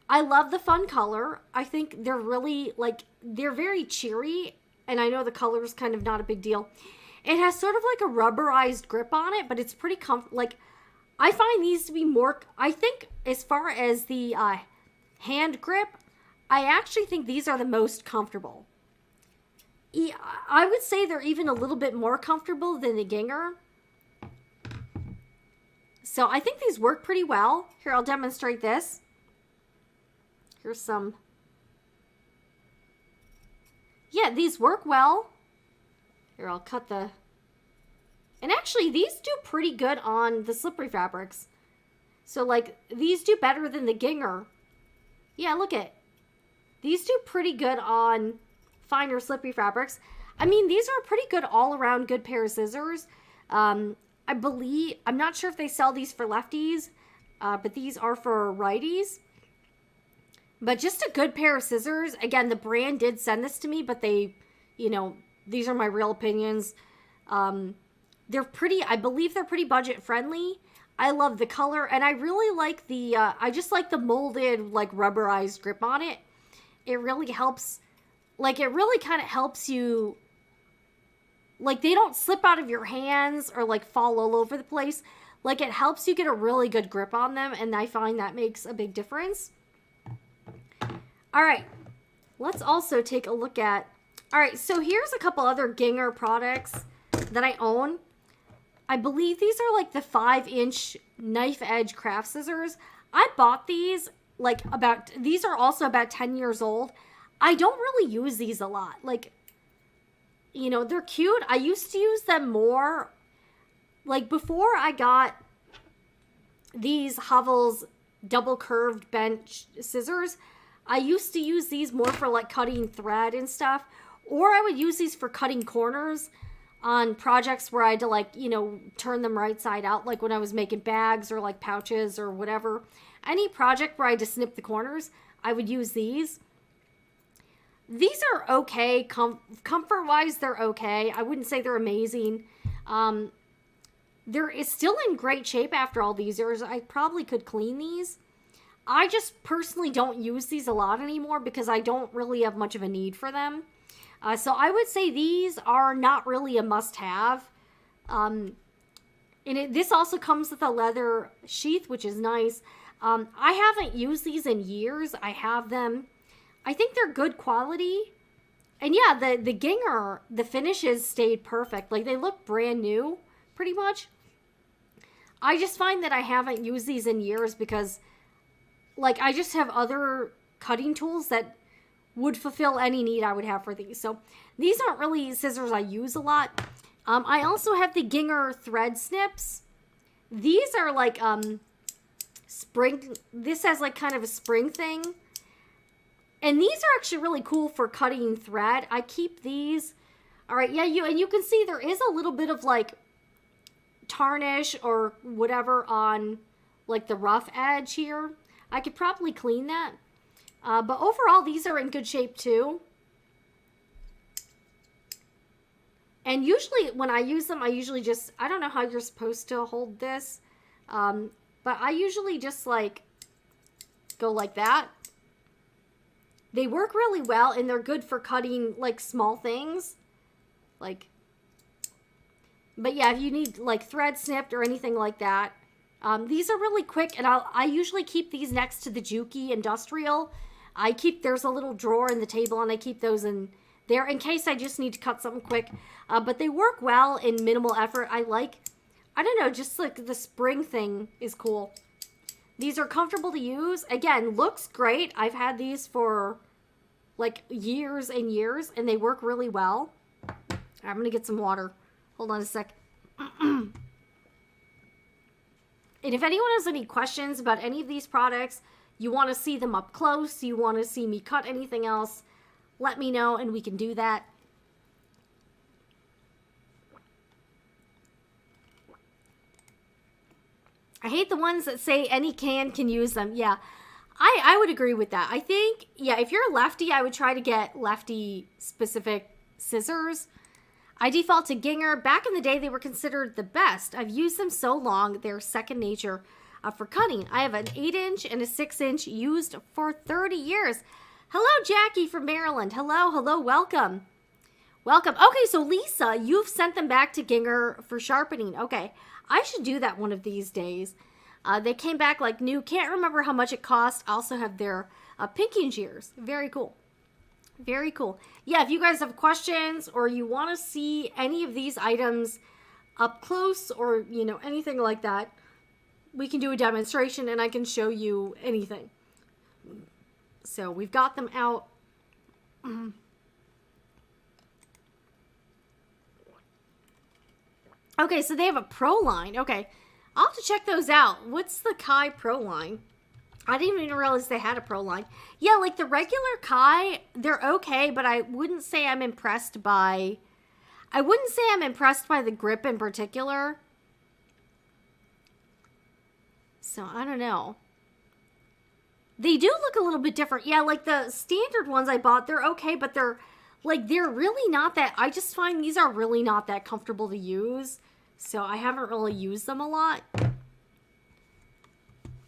I love the fun color. I think they're really, like, they're very cheery. And I know the color is kind of not a big deal. It has sort of like a rubberized grip on it, but it's pretty like, I find these to be more, I think as far as the hand grip, I actually think these are the most comfortable. I would say they're even a little bit more comfortable than the Gingher. So I think these work pretty well. Here, I'll demonstrate this. Here's some. Yeah, these work well. Here, I'll cut the... And actually, these do pretty good on the slippery fabrics. So, like, these do better than the Gingher. Yeah, look at. These do pretty good on finer slippery fabrics. I mean, these are a pretty good all-around good pair of scissors. I believe, I'm not sure if they sell these for lefties, but these are for righties. But just a good pair of scissors. Again, the brand did send this to me, but they, these are my real opinions. They're pretty, I believe they're pretty budget friendly. I love the color, and I really like the, I just like the molded, like, rubberized grip on it. It really helps, like, it really kind of helps you, like, they don't slip out of your hands or, like, fall all over the place. Like, it helps you get a really good grip on them, and I find that makes a big difference. All right, let's also take a look at, all right, so here's a couple other Gingher products that I own. I believe these are like the 5-inch knife edge craft scissors. I bought these like these are also about 10 years old. I don't really use these a lot. Like, they're cute. I used to use them more. Like, before I got these Havel's double curved bent scissors, I used to use these more for like cutting thread and stuff. Or I would use these for cutting corners on projects where I had to, like, turn them right side out, like when I was making bags or like pouches or whatever. Any project where I had to snip the corners, I would use these. These are okay. Comfort-wise, they're okay. I wouldn't say they're amazing. They're still in great shape after all these years. I probably could clean these. I just personally don't use these a lot anymore because I don't really have much of a need for them. So I would say these are not really a must-have. This also comes with a leather sheath, which is nice. I haven't used these in years. I have them. I think they're good quality. And yeah, the Gingher, the finishes stayed perfect. Like, they look brand new, pretty much. I just find that I haven't used these in years because, like, I just have other cutting tools that would fulfill any need I would have for these. So these aren't really scissors I use a lot. I also have the Gingher thread snips. These are like spring. This has like kind of a spring thing. And these are actually really cool for cutting thread. I keep these. All right, yeah, you can see there is a little bit of like tarnish or whatever on like the rough edge here. I could probably clean that. But overall, these are in good shape too. And usually when I use them, I usually just, I don't know how you're supposed to hold this. But I usually just like go like that. They work really well and they're good for cutting like small things. Like, but yeah, if you need like thread snipped or anything like that. These are really quick, and I usually keep these next to the Juki Industrial. There's a little drawer in the table, and I keep those in there in case I just need to cut something quick. But they work well in minimal effort. I don't know, just like the spring thing is cool. These are comfortable to use. Again, looks great. I've had these for like years and years, and they work really well. I'm going to get some water. Hold on a sec. And if anyone has any questions about any of these products, you want to see them up close, you want to see me cut anything else, let me know and we can do that. I hate the ones that say any can use them. Yeah, I would agree with that. I think, yeah, if you're a lefty, I would try to get lefty specific scissors. I default to Gingher. Back in the day, they were considered the best. I've used them so long, they're second nature for cutting. I have an 8-inch and a 6-inch used for 30 years. Hello, Jackie from Maryland. Hello, welcome. Welcome. Okay, so Lisa, you've sent them back to Gingher for sharpening. Okay, I should do that one of these days. They came back like new. Can't remember how much it cost. I also have their pinking shears. Very cool. Very cool. Yeah, if you guys have questions or you want to see any of these items up close or, you know, anything like that, we can do a demonstration and I can show you anything. So we've got them out. Okay, so they have a Pro line. Okay, I'll have to check those out. What's the Kai Pro line? I didn't even realize they had a Pro line. Yeah, like the regular Kai, they're okay, but I wouldn't say I'm impressed by... I wouldn't say I'm impressed by the grip in particular. So, I don't know. They do look a little bit different. Yeah, like the standard ones I bought, they're okay, but they're really not that... I just find these are really not that comfortable to use. So, I haven't really used them a lot.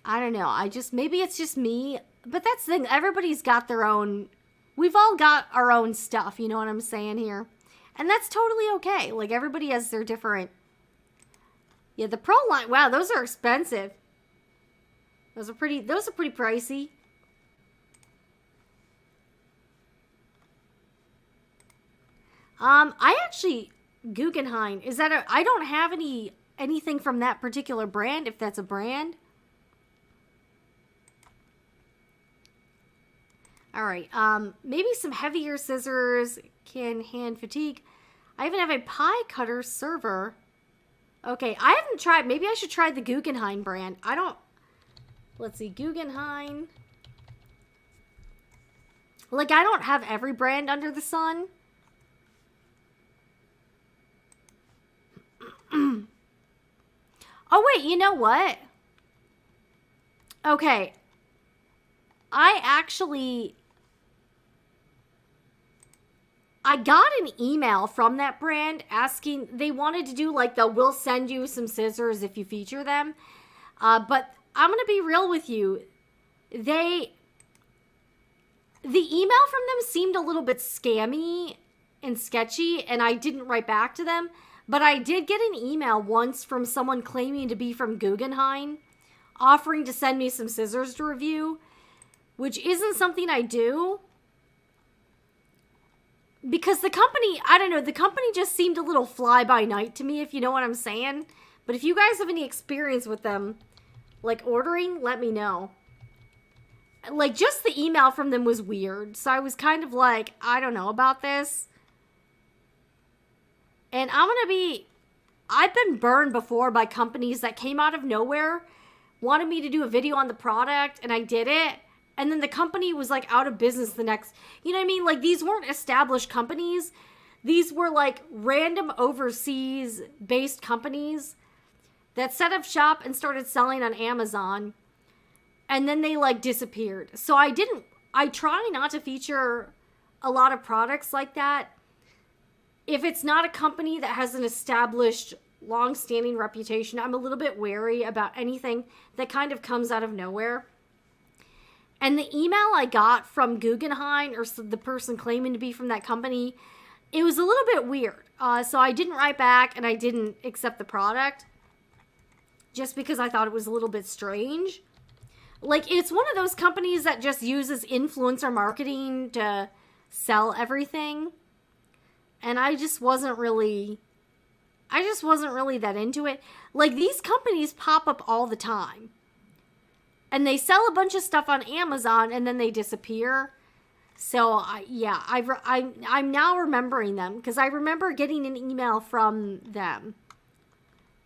I don't know. Maybe it's just me. But that's the thing. Everybody's got their own... We've all got our own stuff. You know what I'm saying here? And that's totally okay. Like, everybody has their different... Yeah, the Pro line... Wow, those are expensive. Those are pretty pricey. I actually... Guggenheim. Is that a... I don't have anything from that particular brand, if that's a brand. All right, maybe some heavier scissors can hand fatigue. I even have a pie cutter server. Okay, I haven't tried. Maybe I should try the Guggenheim brand. Let's see, Guggenheim. Like, I don't have every brand under the sun. Oh, wait, you know what? Okay. I got an email from that brand asking, they wanted to do like we'll send you some scissors if you feature them. But I'm going to be real with you. The email from them seemed a little bit scammy and sketchy, and I didn't write back to them. But I did get an email once from someone claiming to be from Guggenheim, offering to send me some scissors to review, which isn't something I do. Because the company, I don't know, the company just seemed a little fly-by-night to me, if you know what I'm saying. But if you guys have any experience with them, like ordering, let me know. Like, just the email from them was weird. So I was kind of like, I don't know about this. And I've been burned before by companies that came out of nowhere wanted me to do a video on the product, and I did it. And then the company was like out of business the next, you know what I mean? Like these weren't established companies. These were like random overseas based companies that set up shop and started selling on Amazon. And then they like disappeared. So I try not to feature a lot of products like that. If it's not a company that has an established long-standing reputation, I'm a little bit wary about anything that kind of comes out of nowhere. And the email I got from Guggenheim, or the person claiming to be from that company, it was a little bit weird. So I didn't write back and I didn't accept the product just because I thought it was a little bit strange. Like, it's one of those companies that just uses influencer marketing to sell everything. And I just wasn't really that into it. Like, these companies pop up all the time. And they sell a bunch of stuff on Amazon and then they disappear. So, I'm now remembering them because I remember getting an email from them.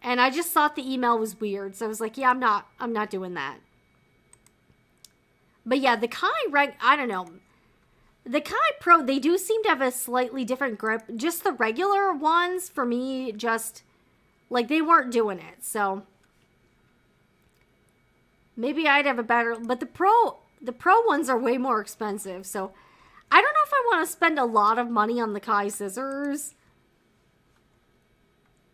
And I just thought the email was weird. So I was like, yeah, I'm not doing that. But yeah, the Kai, I don't know. The Kai Pro, they do seem to have a slightly different grip. Just the regular ones, for me, just, like, they weren't doing it. So, maybe I'd have a better, but the Pro ones are way more expensive. So, I don't know if I want to spend a lot of money on the Kai scissors.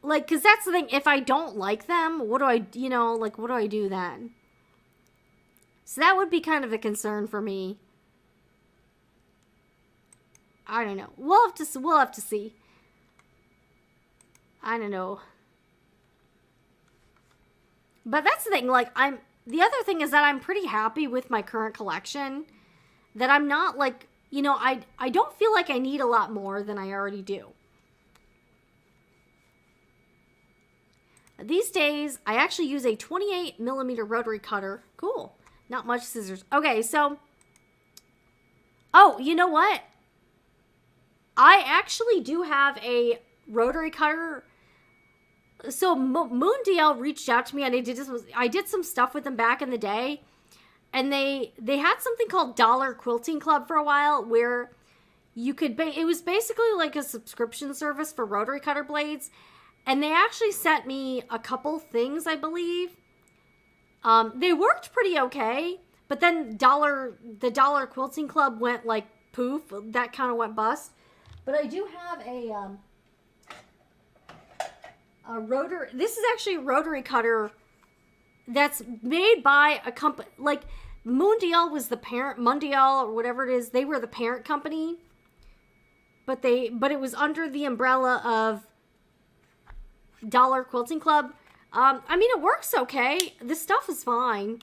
Like, because that's the thing, if I don't like them, what do I do then? So that would be kind of a concern for me. I don't know. We'll have to see. I don't know. But that's the thing, like, the other thing is that I'm pretty happy with my current collection. That I'm not, like, I don't feel like I need a lot more than I already do. These days, I actually use a 28mm rotary cutter. Cool. Not much scissors. Okay, so... Oh, you know what? I actually do have a rotary cutter. So Moondale reached out to me and I did some stuff with them back in the day. And they had something called Dollar Quilting Club for a while where you could... It was basically like a subscription service for rotary cutter blades. And they actually sent me a couple things, I believe. They worked pretty okay, but then the Dollar Quilting Club went like poof. That kind of went bust. But I do have a rotary. This is actually a rotary cutter that's made by a company. Like Mondial was the parent, Mondial or whatever it is. They were the parent company, but it was under the umbrella of Dollar Quilting Club. I mean, it works okay. The stuff is fine.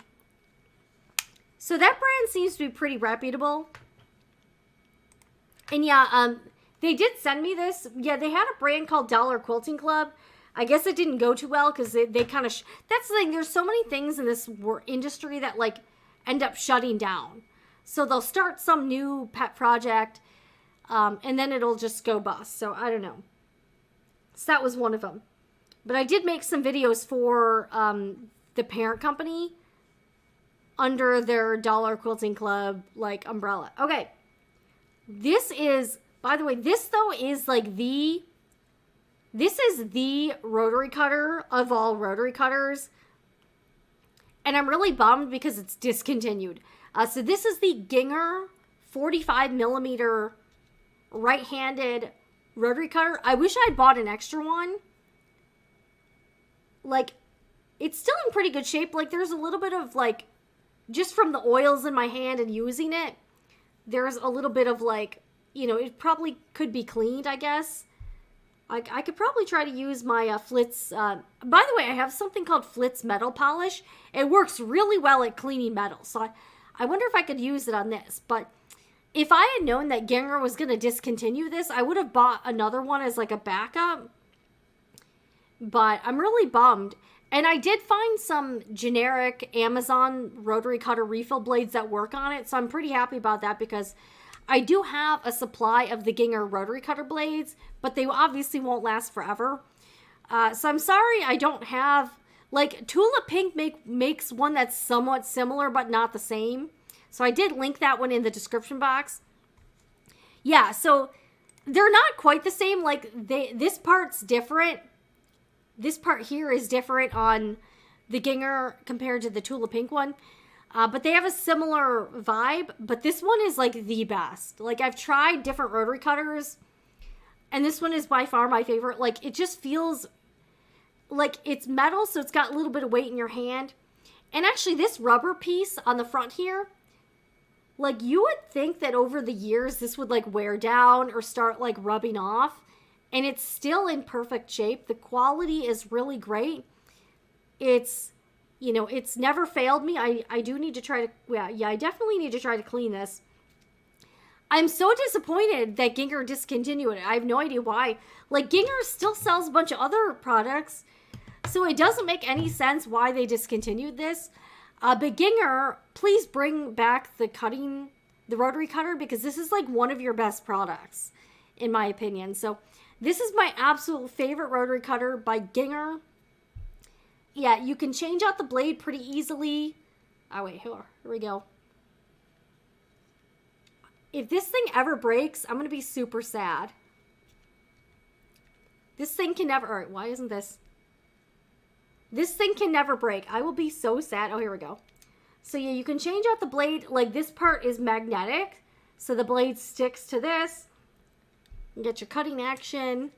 So that brand seems to be pretty reputable. And yeah, they did send me this. Yeah, they had a brand called Dollar Quilting Club. I guess it didn't go too well because they kind of... That's the thing. There's so many things in this industry that, like, end up shutting down. So they'll start some new pet project, and then it'll just go bust. So I don't know. So that was one of them. But I did make some videos for the parent company under their Dollar Quilting Club, like, umbrella. Okay. This is, by the way, this, though, is, like, this is the rotary cutter of all rotary cutters. And I'm really bummed because it's discontinued. So this is the Gingher 45mm right-handed rotary cutter. I wish I'd bought an extra one. Like, it's still in pretty good shape. Like, there's a little bit of, like, just from the oils in my hand and using it, there's a little bit of, like, it probably could be cleaned, I guess. I could probably try to use my Flitz. By the way, I have something called Flitz Metal Polish. It works really well at cleaning metal. So I wonder if I could use it on this. But if I had known that Gingher was going to discontinue this, I would have bought another one as, like, a backup. But I'm really bummed. And I did find some generic Amazon rotary cutter refill blades that work on it. So I'm pretty happy about that because I do have a supply of the Gingher rotary cutter blades, but they obviously won't last forever. So I'm sorry I don't have... Like Tula Pink makes one that's somewhat similar but not the same. So I did link that one in the description box. Yeah, so they're not quite the same. Like this part's different. This part here is different on the Gingher compared to the Tula Pink one. But they have a similar vibe. But this one is like the best. Like I've tried different rotary cutters. And this one is by far my favorite. Like it just feels like it's metal. So it's got a little bit of weight in your hand. And actually this rubber piece on the front here. Like you would think that over the years this would like wear down or start like rubbing off. And it's still in perfect shape. The quality is really great. It's, you know, it's never failed me. I do need to try to, I definitely need to try to clean this. I'm so disappointed that Gingher discontinued it. I have no idea why. Like Gingher still sells a bunch of other products. So it doesn't make any sense why they discontinued this. But Gingher, please bring back the rotary cutter, because this is like one of your best products, in my opinion. So this is my absolute favorite rotary cutter by Gingher. Yeah, you can change out the blade pretty easily. Oh, wait, here we go. If this thing ever breaks, I'm going to be super sad. This thing can never, all right, why isn't this? This thing can never break. I will be so sad. Oh, here we go. So yeah, you can change out the blade. Like this part is magnetic. So the blade sticks to this. You get your cutting action.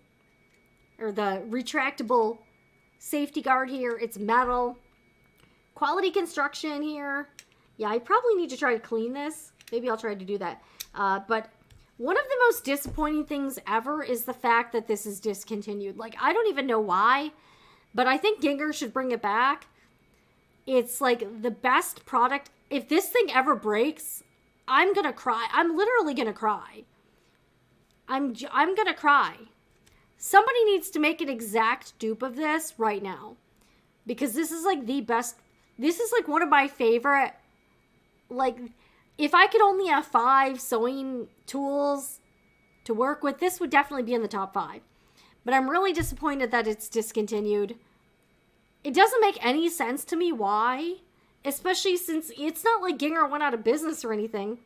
Or the retractable safety guard here. It's metal. Quality construction here. Yeah, I probably need to try to clean this. Maybe I'll try to do that. But one of the most disappointing things ever is the fact that this is discontinued. Like, I don't even know why. But I think Gingher should bring it back. It's like the best product. If this thing ever breaks, I'm going to cry. I'm literally going to cry. I'm going to cry. Somebody needs to make an exact dupe of this right now. Because this is like the best. This is like one of my favorite. Like, if I could only have 5 sewing tools to work with, this would definitely be in the top 5. But I'm really disappointed that it's discontinued. It doesn't make any sense to me why. Especially since it's not like Gingher went out of business or anything.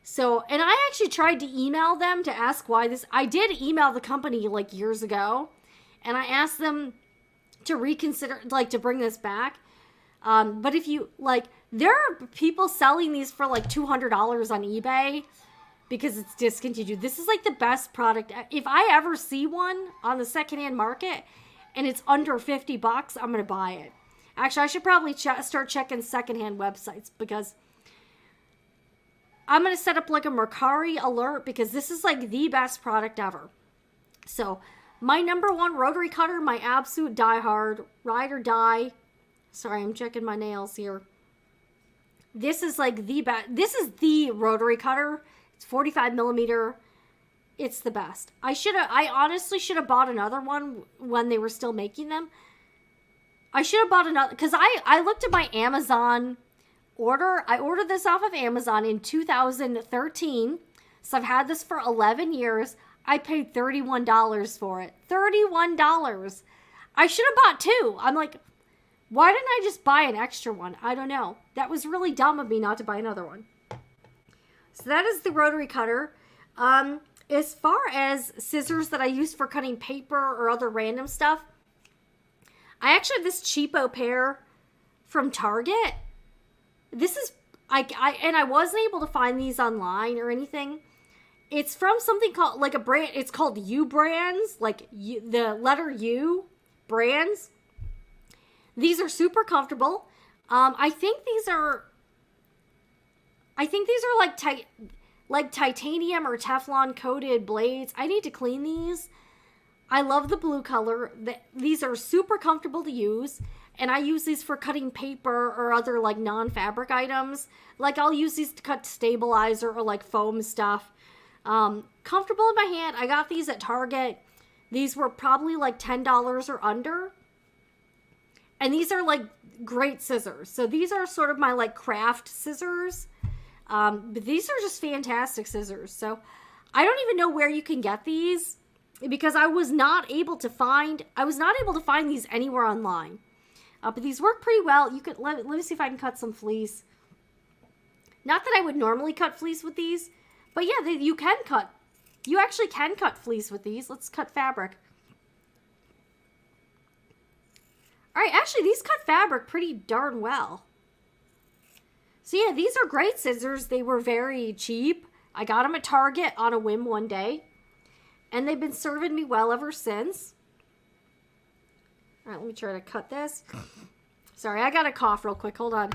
So, and I actually tried to email them to ask why this. I did email the company like years ago. And I asked them to reconsider, like to bring this back. But if you, like, there are people selling these for like $200 on eBay. Because it's discontinued. This is like the best product. If I ever see one on the secondhand market and it's under $50, I'm going to buy it. Actually, I should probably start checking secondhand websites, because I'm going to set up like a Mercari alert, because this is like the best product ever. So my #1 rotary cutter, my absolute diehard, ride or die. Sorry, I'm checking my nails here. This is like the best. This is the rotary cutter. 45 millimeter. It's the best. I honestly should have bought another one when they were still making them. I should have bought another, because I looked at my Amazon order. I ordered this off of Amazon in 2013. So I've had this for 11 years. I paid $31 for it. $31. I should have bought 2. I'm like, why didn't I just buy an extra one? I don't know. That was really dumb of me not to buy another one. So that is the rotary cutter. As far as scissors that I use for cutting paper or other random stuff, I actually have this cheapo pair from Target. This is, I wasn't able to find these online or anything. It's from something called, like a brand, it's called U Brands, like the letter U Brands. These are super comfortable. I think these are like titanium or Teflon coated blades. I need to clean these. I love the blue color. These are super comfortable to use. And I use these for cutting paper or other like non-fabric items. Like I'll use these to cut stabilizer or like foam stuff. Comfortable in my hand. I got these at Target. These were probably like $10 or under. And these are like great scissors. So these are sort of my like craft scissors. But these are just fantastic scissors. So I don't even know where you can get these, because I was not able to find these anywhere online. But these work pretty well. You could let me see if I can cut some fleece. Not that I would normally cut fleece with these, but yeah, you can cut. You actually can cut fleece with these. Let's cut fabric. All right, actually, these cut fabric pretty darn well. So yeah, these are great scissors. They were very cheap. I got them at Target on a whim one day, and they've been serving me well ever since. All right, let me try to cut this. Sorry, I got a cough real quick. Hold on.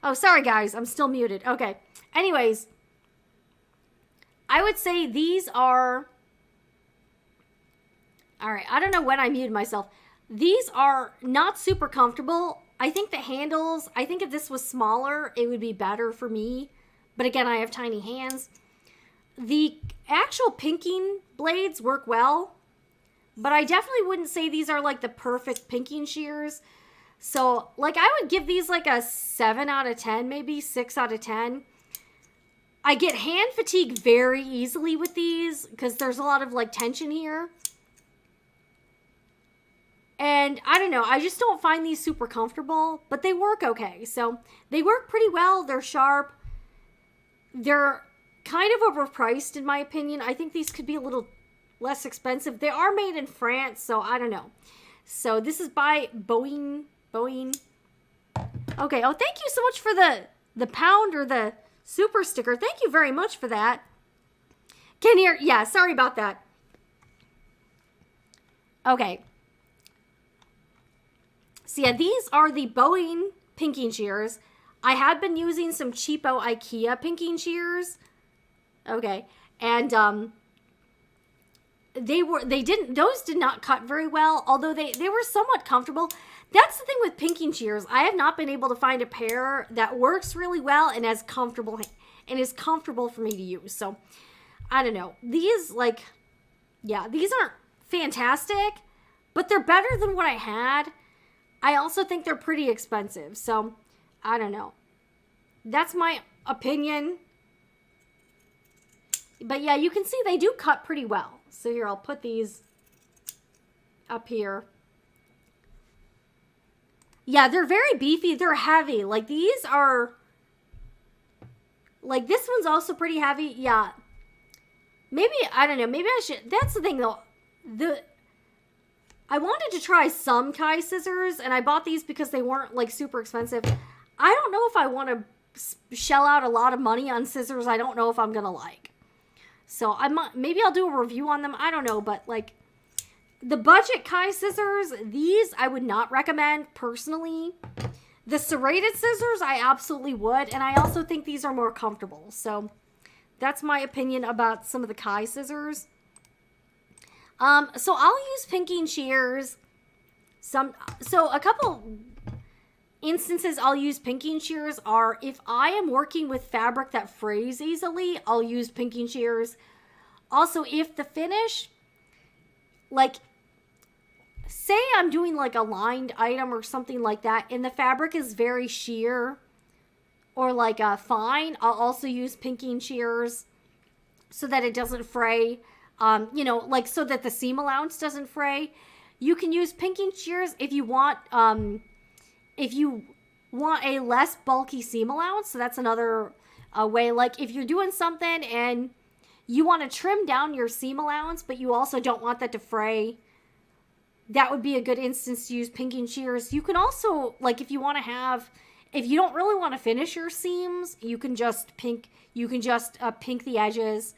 Oh, sorry guys, I'm still muted. Okay. Anyways, I would say these are... All right, I don't know when I muted myself. These are not super comfortable. I think the handles, I think if this was smaller, it would be better for me. But again, I have tiny hands. The actual pinking blades work well, but I definitely wouldn't say these are like the perfect pinking shears. So, like, I would give these like a 7 out of 10, maybe 6 out of 10. I get hand fatigue very easily with these because there's a lot of like tension here. And I don't know, I just don't find these super comfortable, but they work okay. So they work pretty well. They're sharp. They're kind of overpriced in my opinion. I think these could be a little less expensive. They are made in France, so I don't know. So this is by Boeing. Okay, oh, thank you so much for the pound or the super sticker. Thank you very much for that. Can you hear? Yeah, sorry about that. Okay. So yeah, these are the Boeing pinking shears. I had been using some cheapo IKEA pinking shears. Okay. And those did not cut very well, although they were somewhat comfortable. That's the thing with pinking shears. I have not been able to find a pair that works really well and is comfortable for me to use. So, I don't know. These, like, yeah, these aren't fantastic, but they're better than what I had. I also think they're pretty expensive. So, I don't know. That's my opinion. But yeah, you can see they do cut pretty well. So here, I'll put these up here. Yeah, they're very beefy. They're heavy. Like, these are... Like, this one's also pretty heavy. Yeah. Maybe, I don't know. Maybe I should... That's the thing, though. I wanted to try some Kai scissors, and I bought these because they weren't, like, super expensive. I don't know if I want to shell out a lot of money on scissors I don't know if I'm going to like. So, maybe I'll do a review on them. I don't know, but, like... The budget Kai scissors, these I would not recommend personally. The serrated scissors, I absolutely would. And I also think these are more comfortable. So that's my opinion about some of the Kai scissors. So I'll use pinking shears. So a couple instances I'll use pinking shears are if I am working with fabric that frays easily, I'll use pinking shears. Also, if the finish, like... Say I'm doing like a lined item or something like that, and the fabric is very sheer or like fine, I'll also use pinking shears so that it doesn't fray. You know, like so that the seam allowance doesn't fray. You can use pinking shears if you want a less bulky seam allowance. So that's another way. Like if you're doing something and you want to trim down your seam allowance, but you also don't want that to fray, that would be a good instance to use pinking shears. You can also, like, if you don't really want to finish your seams, you can just pink the edges.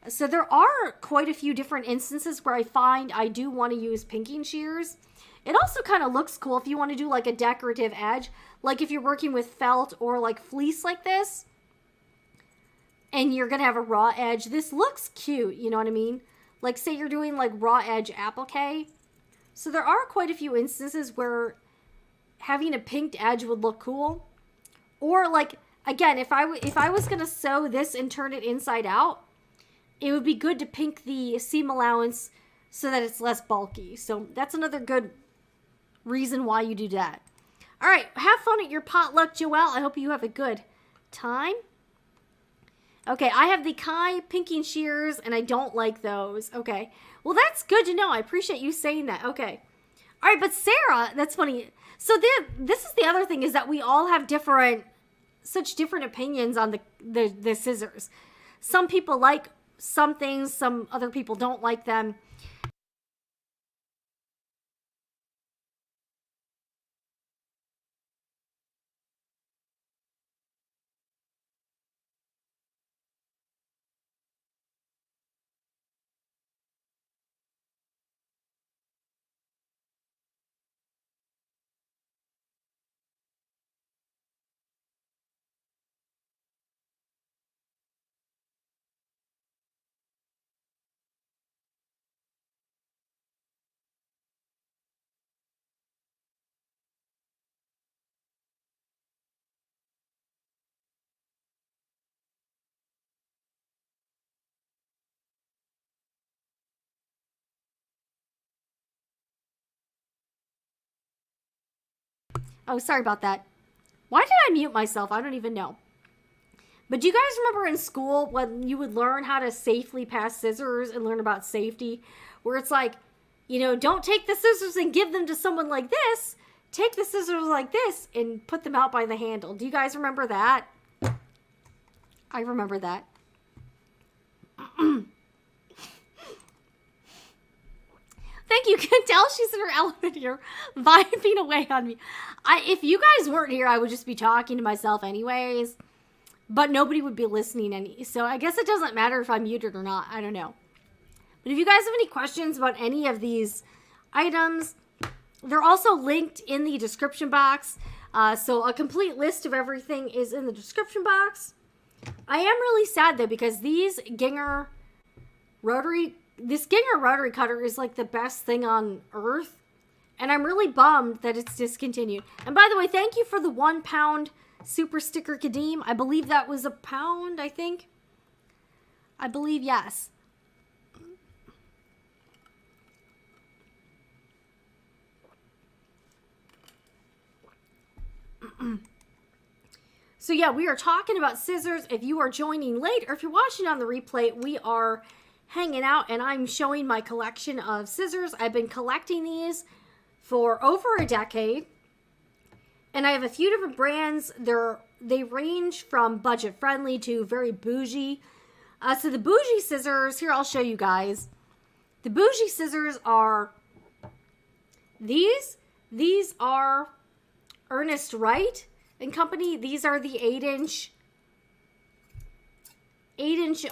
So there are quite a few different instances where I find I do want to use pinking shears. It also kind of looks cool if you want to do like a decorative edge, like if you're working with felt or like fleece like this, and you're going to have a raw edge. This looks cute, you know what I mean? Like say you're doing like raw edge applique. So there are quite a few instances where having a pinked edge would look cool. Or like, again, if I was going to sew this and turn it inside out, it would be good to pink the seam allowance so that it's less bulky. So that's another good reason why you do that. All right, have fun at your potluck, Joelle. I hope you have a good time. Okay, I have the Kai pinking shears, and I don't like those. Okay. Well, that's good to know. I appreciate you saying that. Okay. All right, but Sarah, that's funny. So this is the other thing, is that we all have such different opinions on the scissors. Some people like some things, some other people don't like them. Oh, sorry about that. Why did I mute myself? I don't even know. But do you guys remember in school when you would learn how to safely pass scissors and learn about safety? Where it's like, you know, don't take the scissors and give them to someone like this. Take the scissors like this and put them out by the handle. Do you guys remember that? I remember that. Thank you. You can tell she's in her element here, vibing away on me. If you guys weren't here, I would just be talking to myself anyways. But nobody would be listening so I guess it doesn't matter if I'm muted or not. I don't know. But if you guys have any questions about any of these items, they're also linked in the description box. So a complete list of everything is in the description box. I am really sad though, because this Gingher rotary cutter is like the best thing on earth. And I'm really bummed that it's discontinued. And by the way, thank you for the £1 super sticker Kadeem. I believe that was £1, I think. I believe, yes. So yeah, we are talking about scissors. If you are joining late or if you're watching on the replay, we are hanging out and I'm showing my collection of scissors. I've been collecting these for over a decade. And I have a few different brands. They range from budget friendly to very bougie. So the bougie scissors, here I'll show you guys. The bougie scissors are these. These are Ernest Wright and Company. These are the 8-inch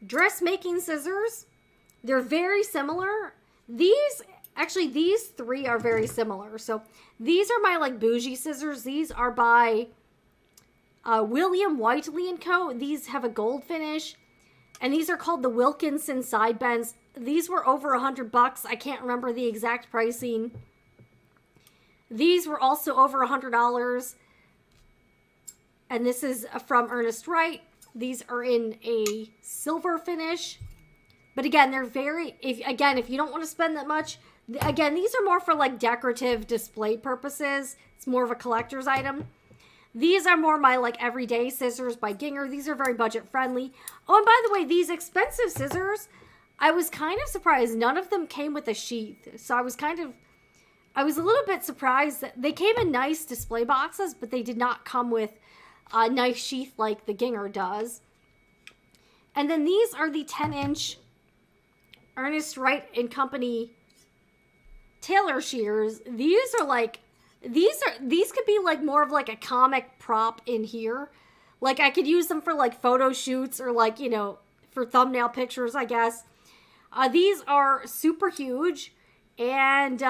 dressmaking scissors. They're very similar. These three are very similar. So these are my like bougie scissors. These are by Whiteley and Co. These have a gold finish. And these are called the Wilkinson Sidebents. These were over $100. I can't remember the exact pricing. These were also over $100. And this is from Ernest Wright. These are in a silver finish. But again, they're very, if you don't want to spend that much, again, these are more for like decorative display purposes. It's more of a collector's item. These are more my like everyday scissors by Gingher. These are very budget friendly. Oh, and by the way, these expensive scissors, I was kind of surprised. None of them came with a sheath. So I was a little bit surprised that they came in nice display boxes, but they did not come with a nice sheath like the Gingher does. And then these are the 10-inch Ernest Wright and Company Tailor Shears. These are like, these could be like more of like a comic prop in here. Like I could use them for like photo shoots or like, you know, for thumbnail pictures, I guess. These are super huge. And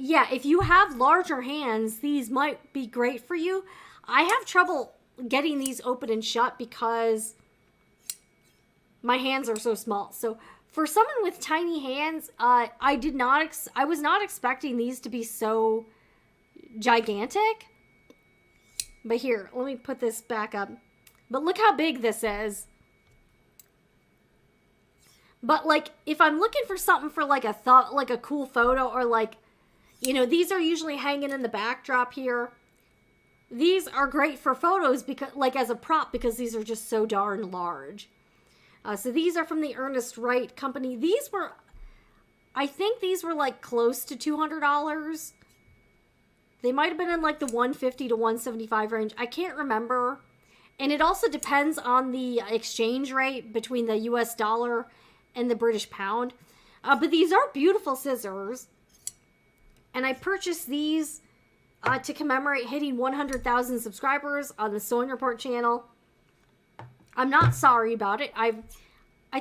yeah, if you have larger hands, these might be great for you. I have trouble getting these open and shut because my hands are so small. So for someone with tiny hands, I was not expecting these to be so gigantic. But here, let me put this back up. But look how big this is. But like, if I'm looking for something for like a cool photo or like, you know, these are usually hanging in the backdrop here. These are great for photos because, like, as a prop because these are just so darn large. So these are from the Ernest Wright Company. These were, I think these were like close to $200. They might have been in like the $150 to $175 range. I can't remember. And it also depends on the exchange rate between the US dollar and the British pound. But these are beautiful scissors. And I purchased these to commemorate hitting 100,000 subscribers on the Sewing Report channel. I'm not sorry about it. I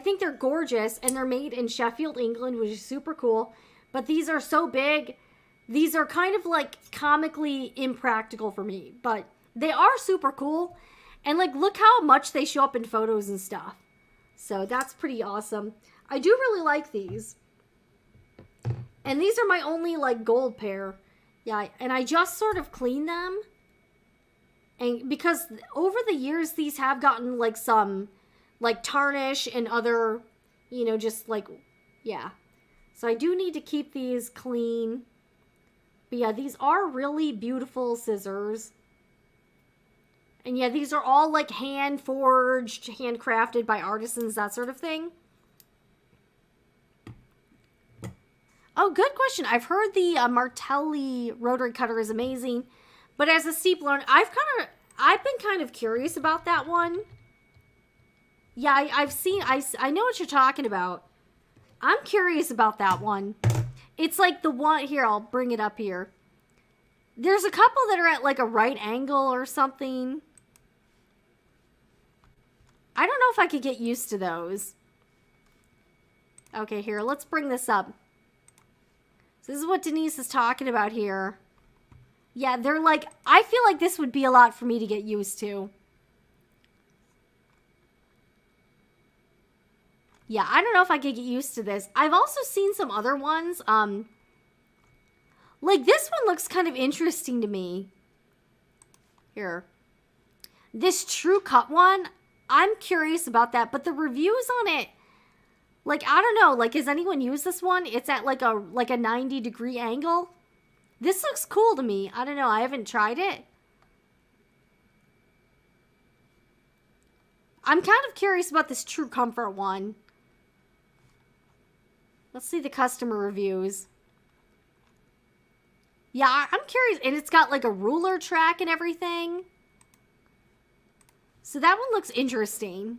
think they're gorgeous, and they're made in Sheffield, England, which is super cool. But these are so big. These are kind of like comically impractical for me, but they are super cool. And like, look how much they show up in photos and stuff. So that's pretty awesome. I do really like these. And these are my only like gold pair. Yeah, and I just sort of clean them. And because over the years, these have gotten like some like tarnish and other, you know, just like, yeah. So I do need to keep these clean. But yeah, these are really beautiful scissors. And yeah, these are all like hand forged, handcrafted by artisans, that sort of thing. Oh, good question. I've heard the Martelli rotary cutter is amazing. But as a steep learner, I've been kind of curious about that one. Yeah, I know what you're talking about. I'm curious about that one. It's like the one, here, I'll bring it up here. There's a couple that are at like a right angle or something. I don't know if I could get used to those. Okay, here, let's bring this up. So this is what Denise is talking about here. Yeah, they're like, I feel like this would be a lot for me to get used to. Yeah, I don't know if I could get used to this. I've also seen some other ones. Like this one looks kind of interesting to me. Here. This True Cut one, I'm curious about that, but the reviews on it, like, I don't know, like, has anyone used this one? It's at like a 90-degree angle. This looks cool to me. I don't know. I haven't tried it. I'm kind of curious about this True Comfort one. Let's see the customer reviews. Yeah, I'm curious. And it's got like a ruler track and everything. So that one looks interesting.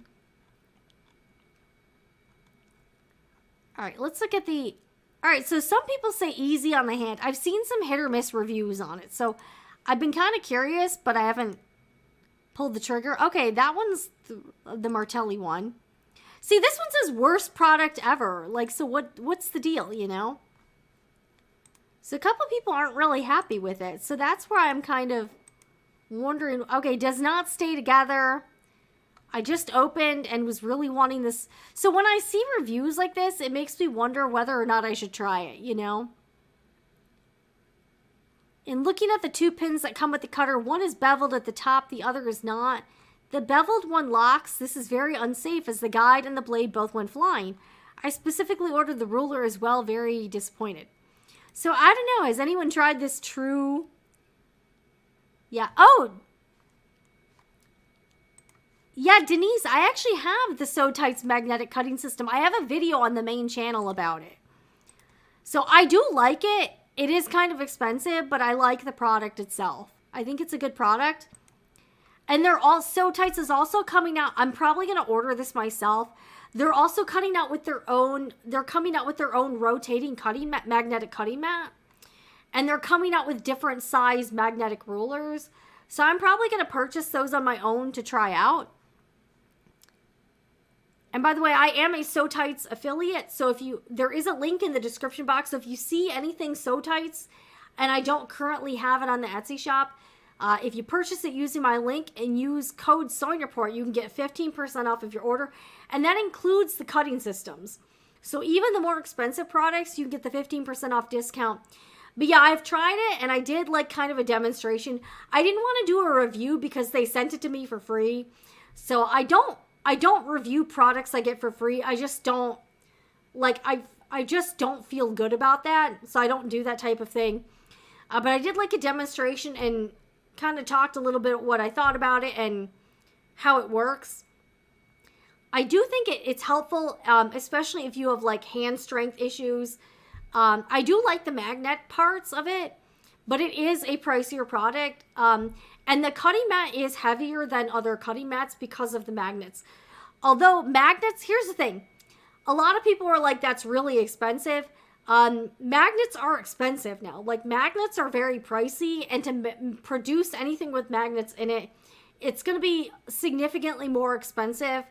All right, let's look at the... All right, so some people say easy on the hand. I've seen some hit or miss reviews on it. So I've been kind of curious, but I haven't pulled the trigger. Okay, that one's the Martelli one. See, this one says worst product ever. Like, so what's the deal, you know? So a couple people aren't really happy with it. So that's where I'm kind of wondering, okay, does not stay together. I just opened and was really wanting this. So when I see reviews like this, it makes me wonder whether or not I should try it, you know? In looking at the two pins that come with the cutter, one is beveled at the top, the other is not. The beveled one locks. This is very unsafe as the guide and the blade both went flying. I specifically ordered the ruler as well, very disappointed. So I don't know, has anyone tried this True? Yeah, oh! Yeah, Denise, I actually have the So Tights magnetic cutting system. I have a video on the main channel about it. So I do like it. It is kind of expensive, but I like the product itself. I think it's a good product. And they're all, So Tights is also coming out. I'm probably going to order this myself. They're also coming out with their own rotating magnetic cutting mat. And they're coming out with different size magnetic rulers. So I'm probably going to purchase those on my own to try out. And by the way, I am a So Tights affiliate. So there is a link in the description box. So if you see anything So Tights and I don't currently have it on the Etsy shop, if you purchase it using my link and use code Sewing Report, you can get 15% off of your order. And that includes the cutting systems. So even the more expensive products, you can get the 15% off discount. But yeah, I've tried it and I did like kind of a demonstration. I didn't want to do a review because they sent it to me for free. So I don't review products I get for free. I just don't, like, I just don't feel good about that. So I don't do that type of thing. But I did like a demonstration and kind of talked a little bit what I thought about it and how it works. I do think it's helpful, especially if you have like hand strength issues. I do like the magnet parts of it, but it is a pricier product. And the cutting mat is heavier than other cutting mats because of the magnets. Although magnets, here's the thing. A lot of people are like, that's really expensive. Magnets are expensive now. Like, magnets are very pricey, and to produce anything with magnets in it, it's going to be significantly more expensive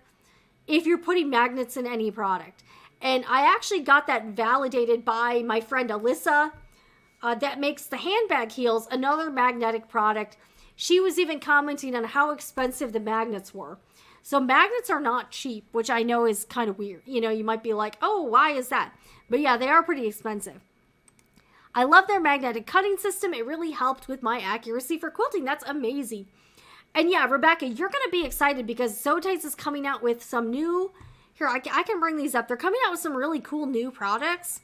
if you're putting magnets in any product. And I actually got that validated by my friend Alyssa that makes the handbag heels, another magnetic product. She was even commenting on how expensive the magnets were. So magnets are not cheap, which I know is kind of weird. You know, you might be like, oh, why is that? But yeah, they are pretty expensive. I love their magnetic cutting system. It really helped with my accuracy for quilting. That's amazing. And yeah, Rebecca, you're going to be excited because So Tights is coming out with some new... Here, I can bring these up. They're coming out with some really cool new products.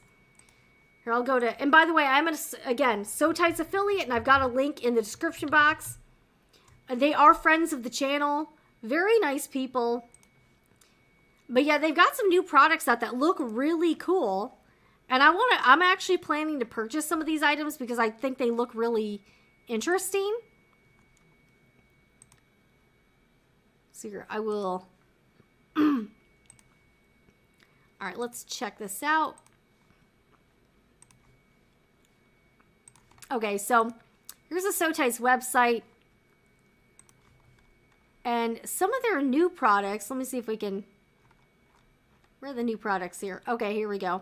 Here, I'll go to... And by the way, I'm, again, So Tights affiliate, and I've got a link in the description box. They are friends of the channel. Very nice people. But yeah, they've got some new products out that look really cool. And I'm actually planning to purchase some of these items because I think they look really interesting. So here, I will... All right, let's check this out. Okay, so here's the So Tights website. And some of their new products, let me see if we can... Where are the new products here? Okay, here we go.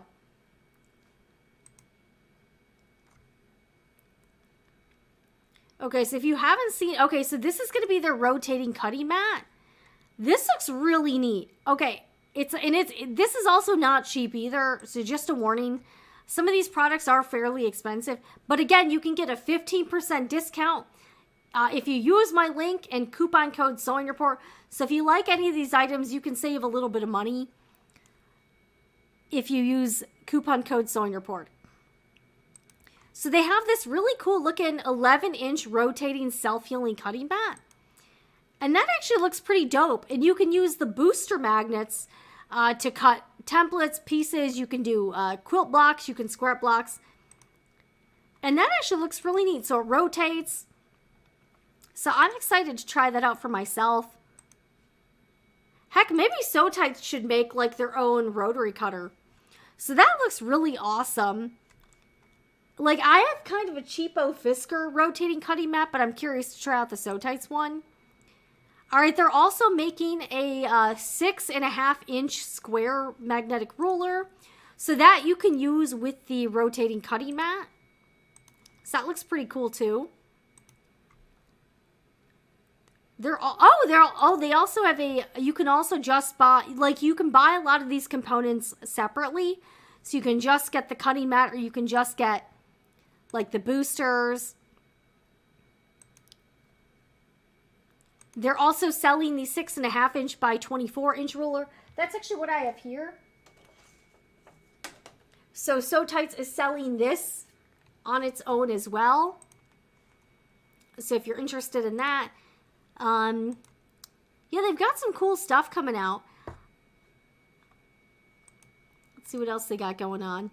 Okay, so if you haven't seen... Okay, so this is going to be their rotating cutting mat. This looks really neat. Okay, this is also not cheap either, so just a warning. Some of these products are fairly expensive, but again, you can get a 15% discount if you use my link and coupon code Sewing Report. So if you like any of these items, you can save a little bit of money if you use coupon code Sewing Report. So they have this really cool looking 11-inch rotating self-healing cutting mat. And that actually looks pretty dope. And you can use the booster magnets to cut templates, pieces. You can do quilt blocks. You can square blocks. And that actually looks really neat. So it rotates. So I'm excited to try that out for myself. Heck, maybe Sew Tights should make like their own rotary cutter. So that looks really awesome. Like, I have kind of a cheapo Fisker rotating cutting mat, but I'm curious to try out the Sew Tights one. All right, they're also making a 6.5-inch square magnetic ruler, so that you can use with the rotating cutting mat. So that looks pretty cool too. They also have you can also just buy, like, you can buy a lot of these components separately. So you can just get the cutting mat, or you can just get like the boosters. They're also selling the 6.5-inch by 24-inch ruler. That's actually what I have here. So Sew Tights is selling this on its own as well. So if you're interested in that, yeah, they've got some cool stuff coming out. Let's see what else they got going on.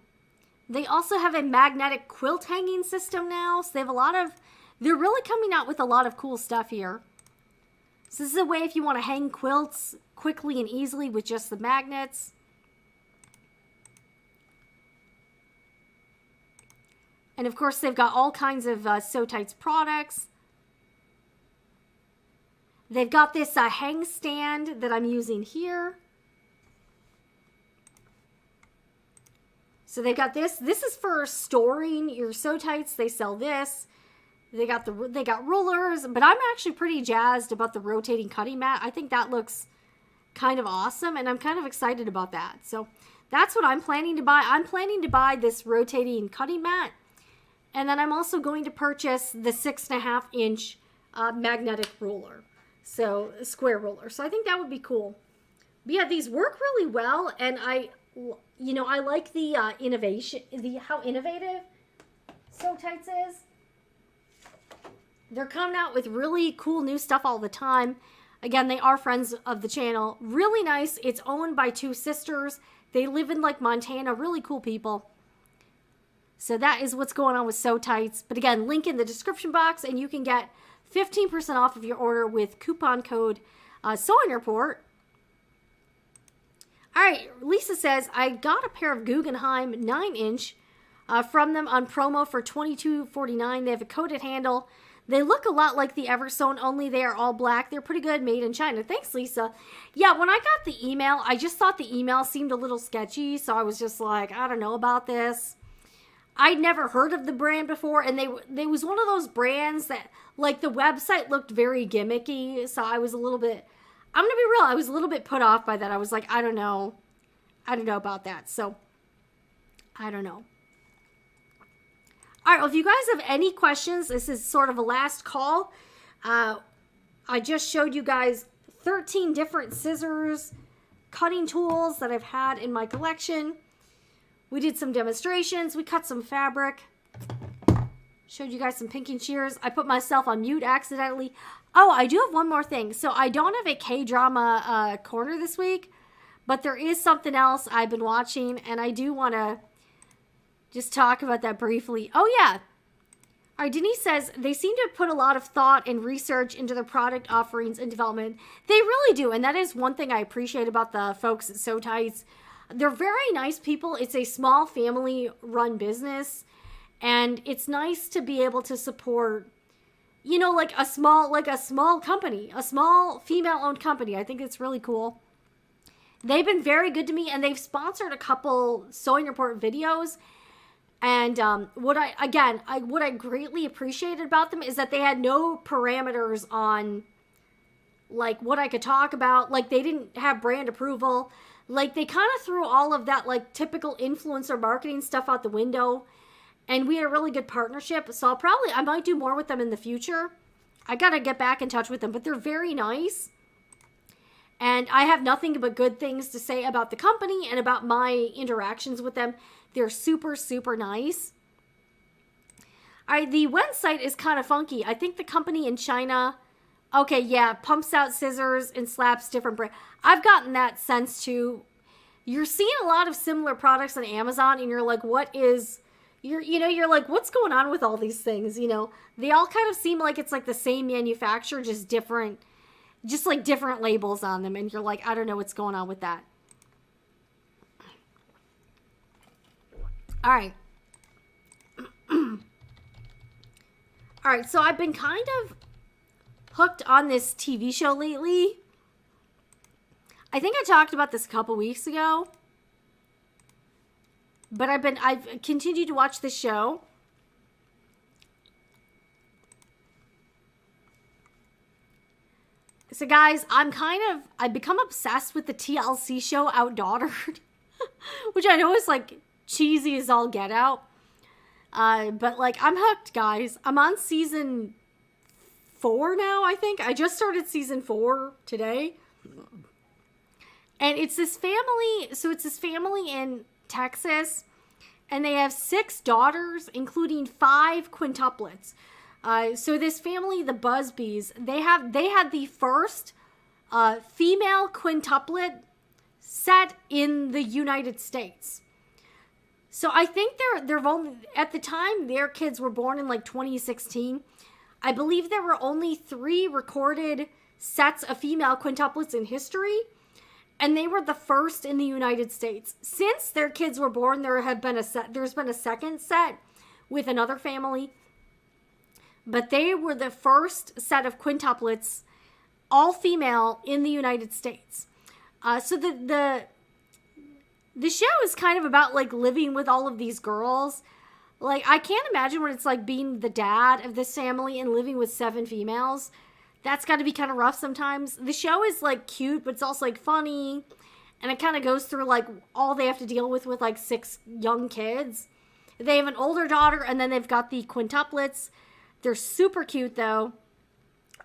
They also have a magnetic quilt hanging system now. So they have they're really coming out with a lot of cool stuff here. So this is a way if you want to hang quilts quickly and easily with just the magnets. And of course, they've got all kinds of Sew Tights products. They've got this hang stand that I'm using here. So they've got this. This is for storing your Sew Tights. They sell this. They got rulers, but I'm actually pretty jazzed about the rotating cutting mat. I think that looks kind of awesome, and I'm kind of excited about that. So that's what I'm planning to buy. I'm planning to buy this rotating cutting mat, and then I'm also going to purchase the 6.5-inch magnetic ruler, so a square ruler. So I think that would be cool. But yeah, these work really well, and I like the innovation, how innovative Sew Tights is. They're coming out with really cool new stuff all the time. Again, they are friends of the channel. Really nice. It's owned by two sisters. They live in like Montana. Really cool people. So that is what's going on with Sew Tights. But again, link in the description box, and you can get 15% off of your order with coupon code Sewing Report. All right, Lisa says, I got a pair of Guggenheim 9-inch from them on promo for $22.49. They have a coated handle. They look a lot like the EverSewn, only they are all black. They're pretty good, made in China. Thanks, Lisa. Yeah, when I got the email, I just thought the email seemed a little sketchy, so I was just like, I don't know about this. I'd never heard of the brand before, and they was one of those brands that, like, the website looked very gimmicky, so I was a little bit, I'm going to be real, I was a little bit put off by that. I was like, I don't know about that, so I don't know. All right, well, if you guys have any questions, this is sort of a last call. I just showed you guys 13 different scissors, cutting tools that I've had in my collection. We did some demonstrations. We cut some fabric. Showed you guys some pinking shears. I put myself on mute accidentally. Oh, I do have one more thing. So I don't have a K-drama corner this week, but there is something else I've been watching, and I do want to just talk about that briefly. Oh, yeah. All right, Denise says, they seem to put a lot of thought and research into their product offerings and development. They really do, and that is one thing I appreciate about the folks at Sew Tights. They're very nice people. It's a small family-run business, and it's nice to be able to support, you know, like a small company, a small female-owned company. I think it's really cool. They've been very good to me, and they've sponsored a couple Sewing Report videos. And what I greatly appreciated about them is that they had no parameters on, like, what I could talk about. Like, they didn't have brand approval. Like, they kind of threw all of that, like, typical influencer marketing stuff out the window. And we had a really good partnership. So I might do more with them in the future. I got to get back in touch with them. But they're very nice. And I have nothing but good things to say about the company and about my interactions with them. They're super, super nice. All right, the website is kind of funky. I think the company in China, okay, yeah, pumps out scissors and slaps different brands. I've gotten that sense too. You're seeing a lot of similar products on Amazon, and you're like, what is, you're like, what's going on with all these things? You know, they all kind of seem like it's like the same manufacturer, just different, just like different labels on them. And you're like, I don't know what's going on with that. All right. All right, so I've been kind of hooked on this TV show lately. I think I talked about this a couple weeks ago. But I've continued to watch this show. So guys, I've become obsessed with the TLC show Outdaughtered. Which I know is like cheesy as all get out. But like, I'm hooked, guys. I'm on season 4 now, I think. I just started season 4 today. And it's this family, so it's this family in Texas, and they have 6 daughters, including 5 quintuplets. So this family, the Busbys, they had the first female quintuplet set in the United States. So I think they're only, at the time their kids were born in like 2016, I believe there were only 3 recorded sets of female quintuplets in history, and they were the first in the United States. Since their kids were born, there's been a second set with another family, but they were the first set of quintuplets, all female, in the United States. So the show is kind of about like living with all of these girls. Like, I can't imagine what it's like being the dad of this family and living with 7 females. That's got to be kind of rough sometimes. The show is like cute, but it's also like funny. And it kind of goes through like all they have to deal with like 6 young kids. They have an older daughter, and then they've got the quintuplets. They're super cute though.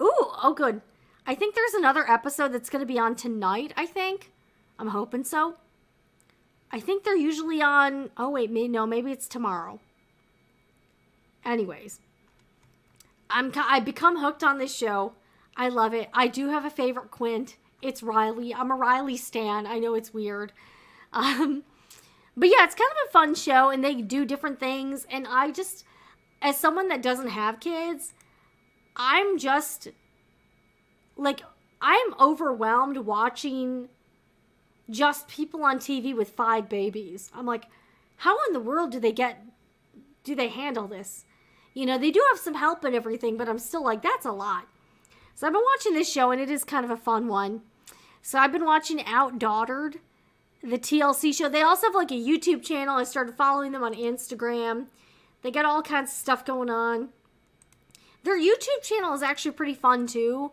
Ooh, oh good. I think there's another episode that's going to be on tonight, I think. I'm hoping so. I think they're usually on, oh wait, maybe it's tomorrow. Anyways, I've become hooked on this show. I love it. I do have a favorite quint. It's Riley. I'm a Riley stan. I know it's weird. But yeah, it's kind of a fun show, and they do different things. And I just, as someone that doesn't have kids, I'm just, like, I'm overwhelmed watching just people on TV with 5 babies. I'm like, how in the world do they handle this? You know, they do have some help and everything, but I'm still like, that's a lot. So I've been watching this show, and it is kind of a fun one. So I've been watching Outdaughtered, the TLC show. They also have like a YouTube channel. I started following them on Instagram. They got all kinds of stuff going on. Their YouTube channel is actually pretty fun too.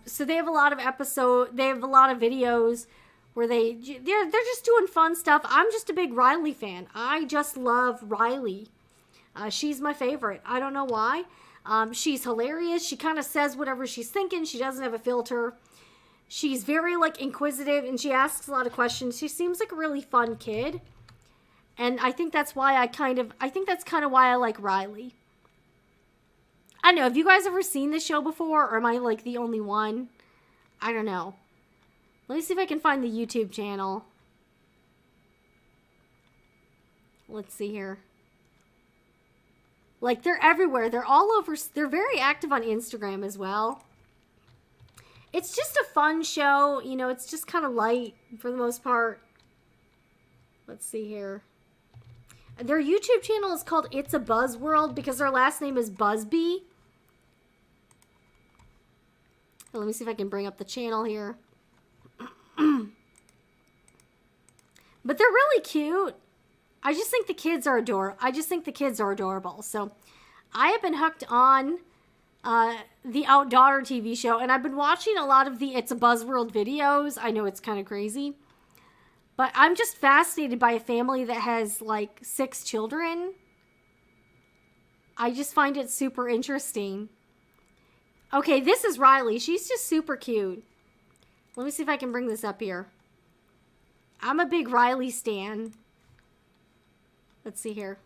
So they have a lot of videos where they're just doing fun stuff. I'm just a big Riley fan. I just love Riley. She's my favorite. I don't know why. She's hilarious. She kind of says whatever she's thinking. She doesn't have a filter. She's very like inquisitive, and she asks a lot of questions. She seems like a really fun kid. And I think that's why I think that's kind of why I like Riley. I don't know. Have you guys ever seen this show before, or am I like the only one? I don't know. Let me see if I can find the YouTube channel. Let's see here. Like, they're everywhere. They're all over. They're very active on Instagram as well. It's just a fun show. You know, it's just kind of light for the most part. Let's see here. Their YouTube channel is called It's a Buzz World because their last name is Busby. Let me see if I can bring up the channel here. But they're really cute. I just think the kids are adorable. So I have been hooked on the Outdaughtered TV show, and I've been watching a lot of the It's a Buzz World videos. I know it's kind of crazy, but I'm just fascinated by a family that has like 6 children. I just find it super interesting. Okay, this is Riley. She's just super cute. Let me see if I can bring this up here. I'm a big Riley stan. Let's see here.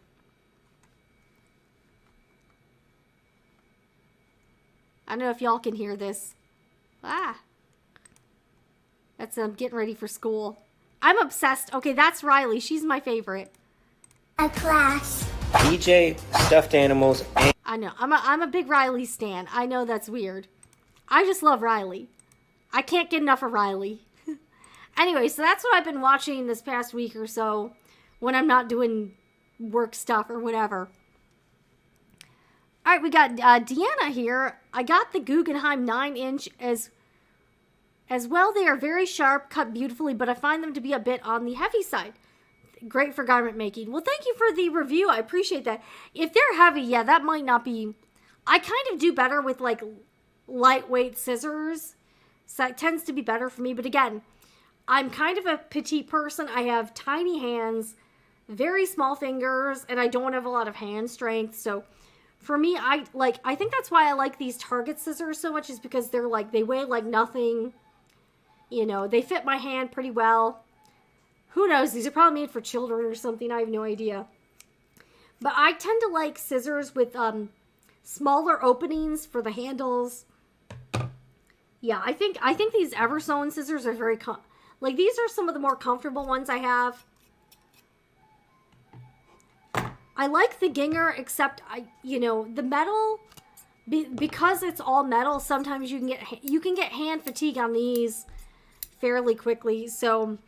I don't know if y'all can hear this. Ah. That's getting ready for school. I'm obsessed. Okay, that's Riley. She's my favorite. A class. DJ, stuffed animals, and I know. I'm a big Riley stan. I know that's weird. I just love Riley. I can't get enough of Riley. Anyway, so that's what I've been watching this past week or so when I'm not doing work stuff or whatever. All right, we got Deanna here. I got the Guggenheim 9-inch as well. They are very sharp, cut beautifully, but I find them to be a bit on the heavy side. Great for garment making. Well, thank you for the review. I appreciate that. If they're heavy, yeah, that might not be... I kind of do better with, like, lightweight scissors. So that tends to be better for me. But again, I'm kind of a petite person. I have tiny hands, very small fingers, and I don't have a lot of hand strength. So for me, I think that's why I like these Target scissors so much, is because they're like, they weigh like nothing. You know, they fit my hand pretty well. Who knows? These are probably made for children or something. I have no idea. But I tend to like scissors with smaller openings for the handles. Yeah, I think these EverSewn scissors are very like, these are some of the more comfortable ones I have. I like the Gingher, except the metal, because it's all metal. Sometimes you can get hand fatigue on these fairly quickly. So,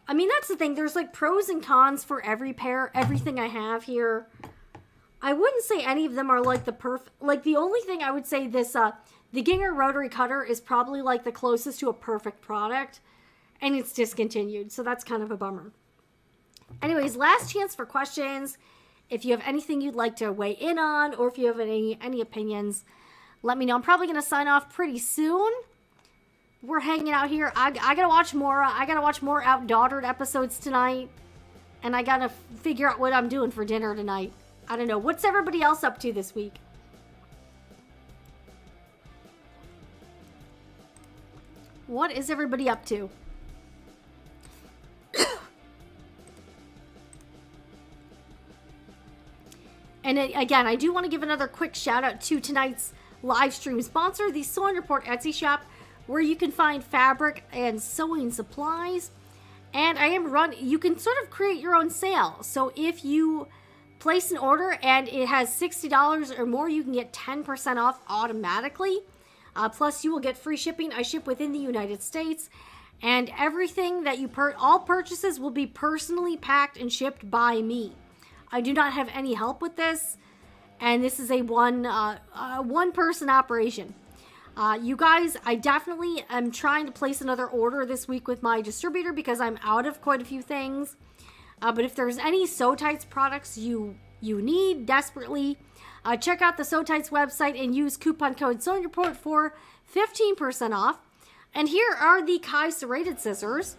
I mean, that's the thing. There's like pros and cons for everything I have here. I wouldn't say any of them are like the perfect. Like, the only thing I would say the Gingher rotary cutter is probably like the closest to a perfect product, and it's discontinued. So that's kind of a bummer. Anyways, last chance for questions. If you have anything you'd like to weigh in on, or if you have any opinions, let me know. I'm probably going to sign off pretty soon. We're hanging out here. I got to watch more. I got to watch more Outdaughtered episodes tonight. And I got to figure out what I'm doing for dinner tonight. I don't know. What's everybody else up to this week? What is everybody up to? And again, I do want to give another quick shout out to tonight's live stream sponsor, the Sewing Report Etsy shop, where you can find fabric and sewing supplies. And you can sort of create your own sale. So if you place an order and it has $60 or more, you can get 10% off automatically. Plus, you will get free shipping. I ship within the United States. And everything that all purchases will be personally packed and shipped by me. I do not have any help with this, and this is a one-person operation. You guys, I definitely am trying to place another order this week with my distributor because I'm out of quite a few things. But if there's any Sew Tights products you need desperately, check out the Sew Tights website and use coupon code Sewing Report for 15% off. And here are the Kai Serrated Scissors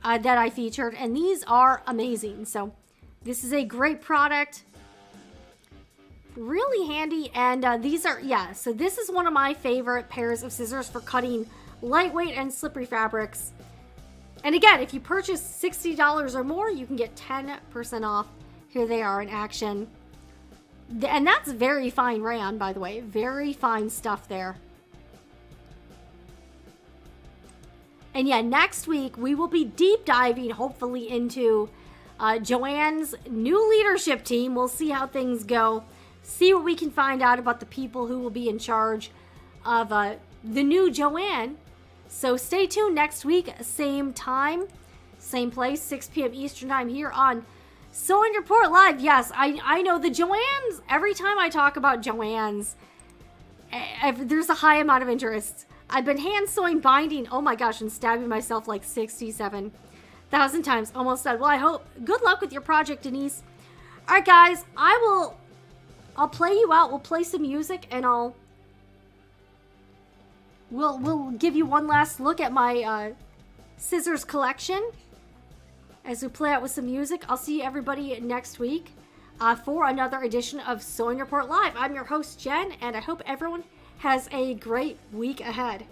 that I featured, and these are amazing. So this is a great product, really handy, and so this is one of my favorite pairs of scissors for cutting lightweight and slippery fabrics. And again, if you purchase $60 or more, you can get 10% off. Here they are in action. And that's very fine rayon, by the way. Very fine stuff there. And yeah, next week we will be deep diving, hopefully, into Joanne's new leadership team. We'll see how things go. See what we can find out about the people who will be in charge of the new Joanne. So stay tuned next week, same time, same place, 6 p.m. Eastern time here on Sewing Report Live. Yes, I know the Joannes, every time I talk about Joannes, there's a high amount of interest. I've been hand sewing, binding, oh my gosh, and stabbing myself like 67,000 times. Almost said, well, I hope, good luck with your project, Denise. All right, guys, I'll play you out. We'll play some music, and we'll give you one last look at my scissors collection as we play out with some music. I'll see everybody next week for another edition of Sewing Report Live. I'm your host, Jen, and I hope everyone has a great week ahead.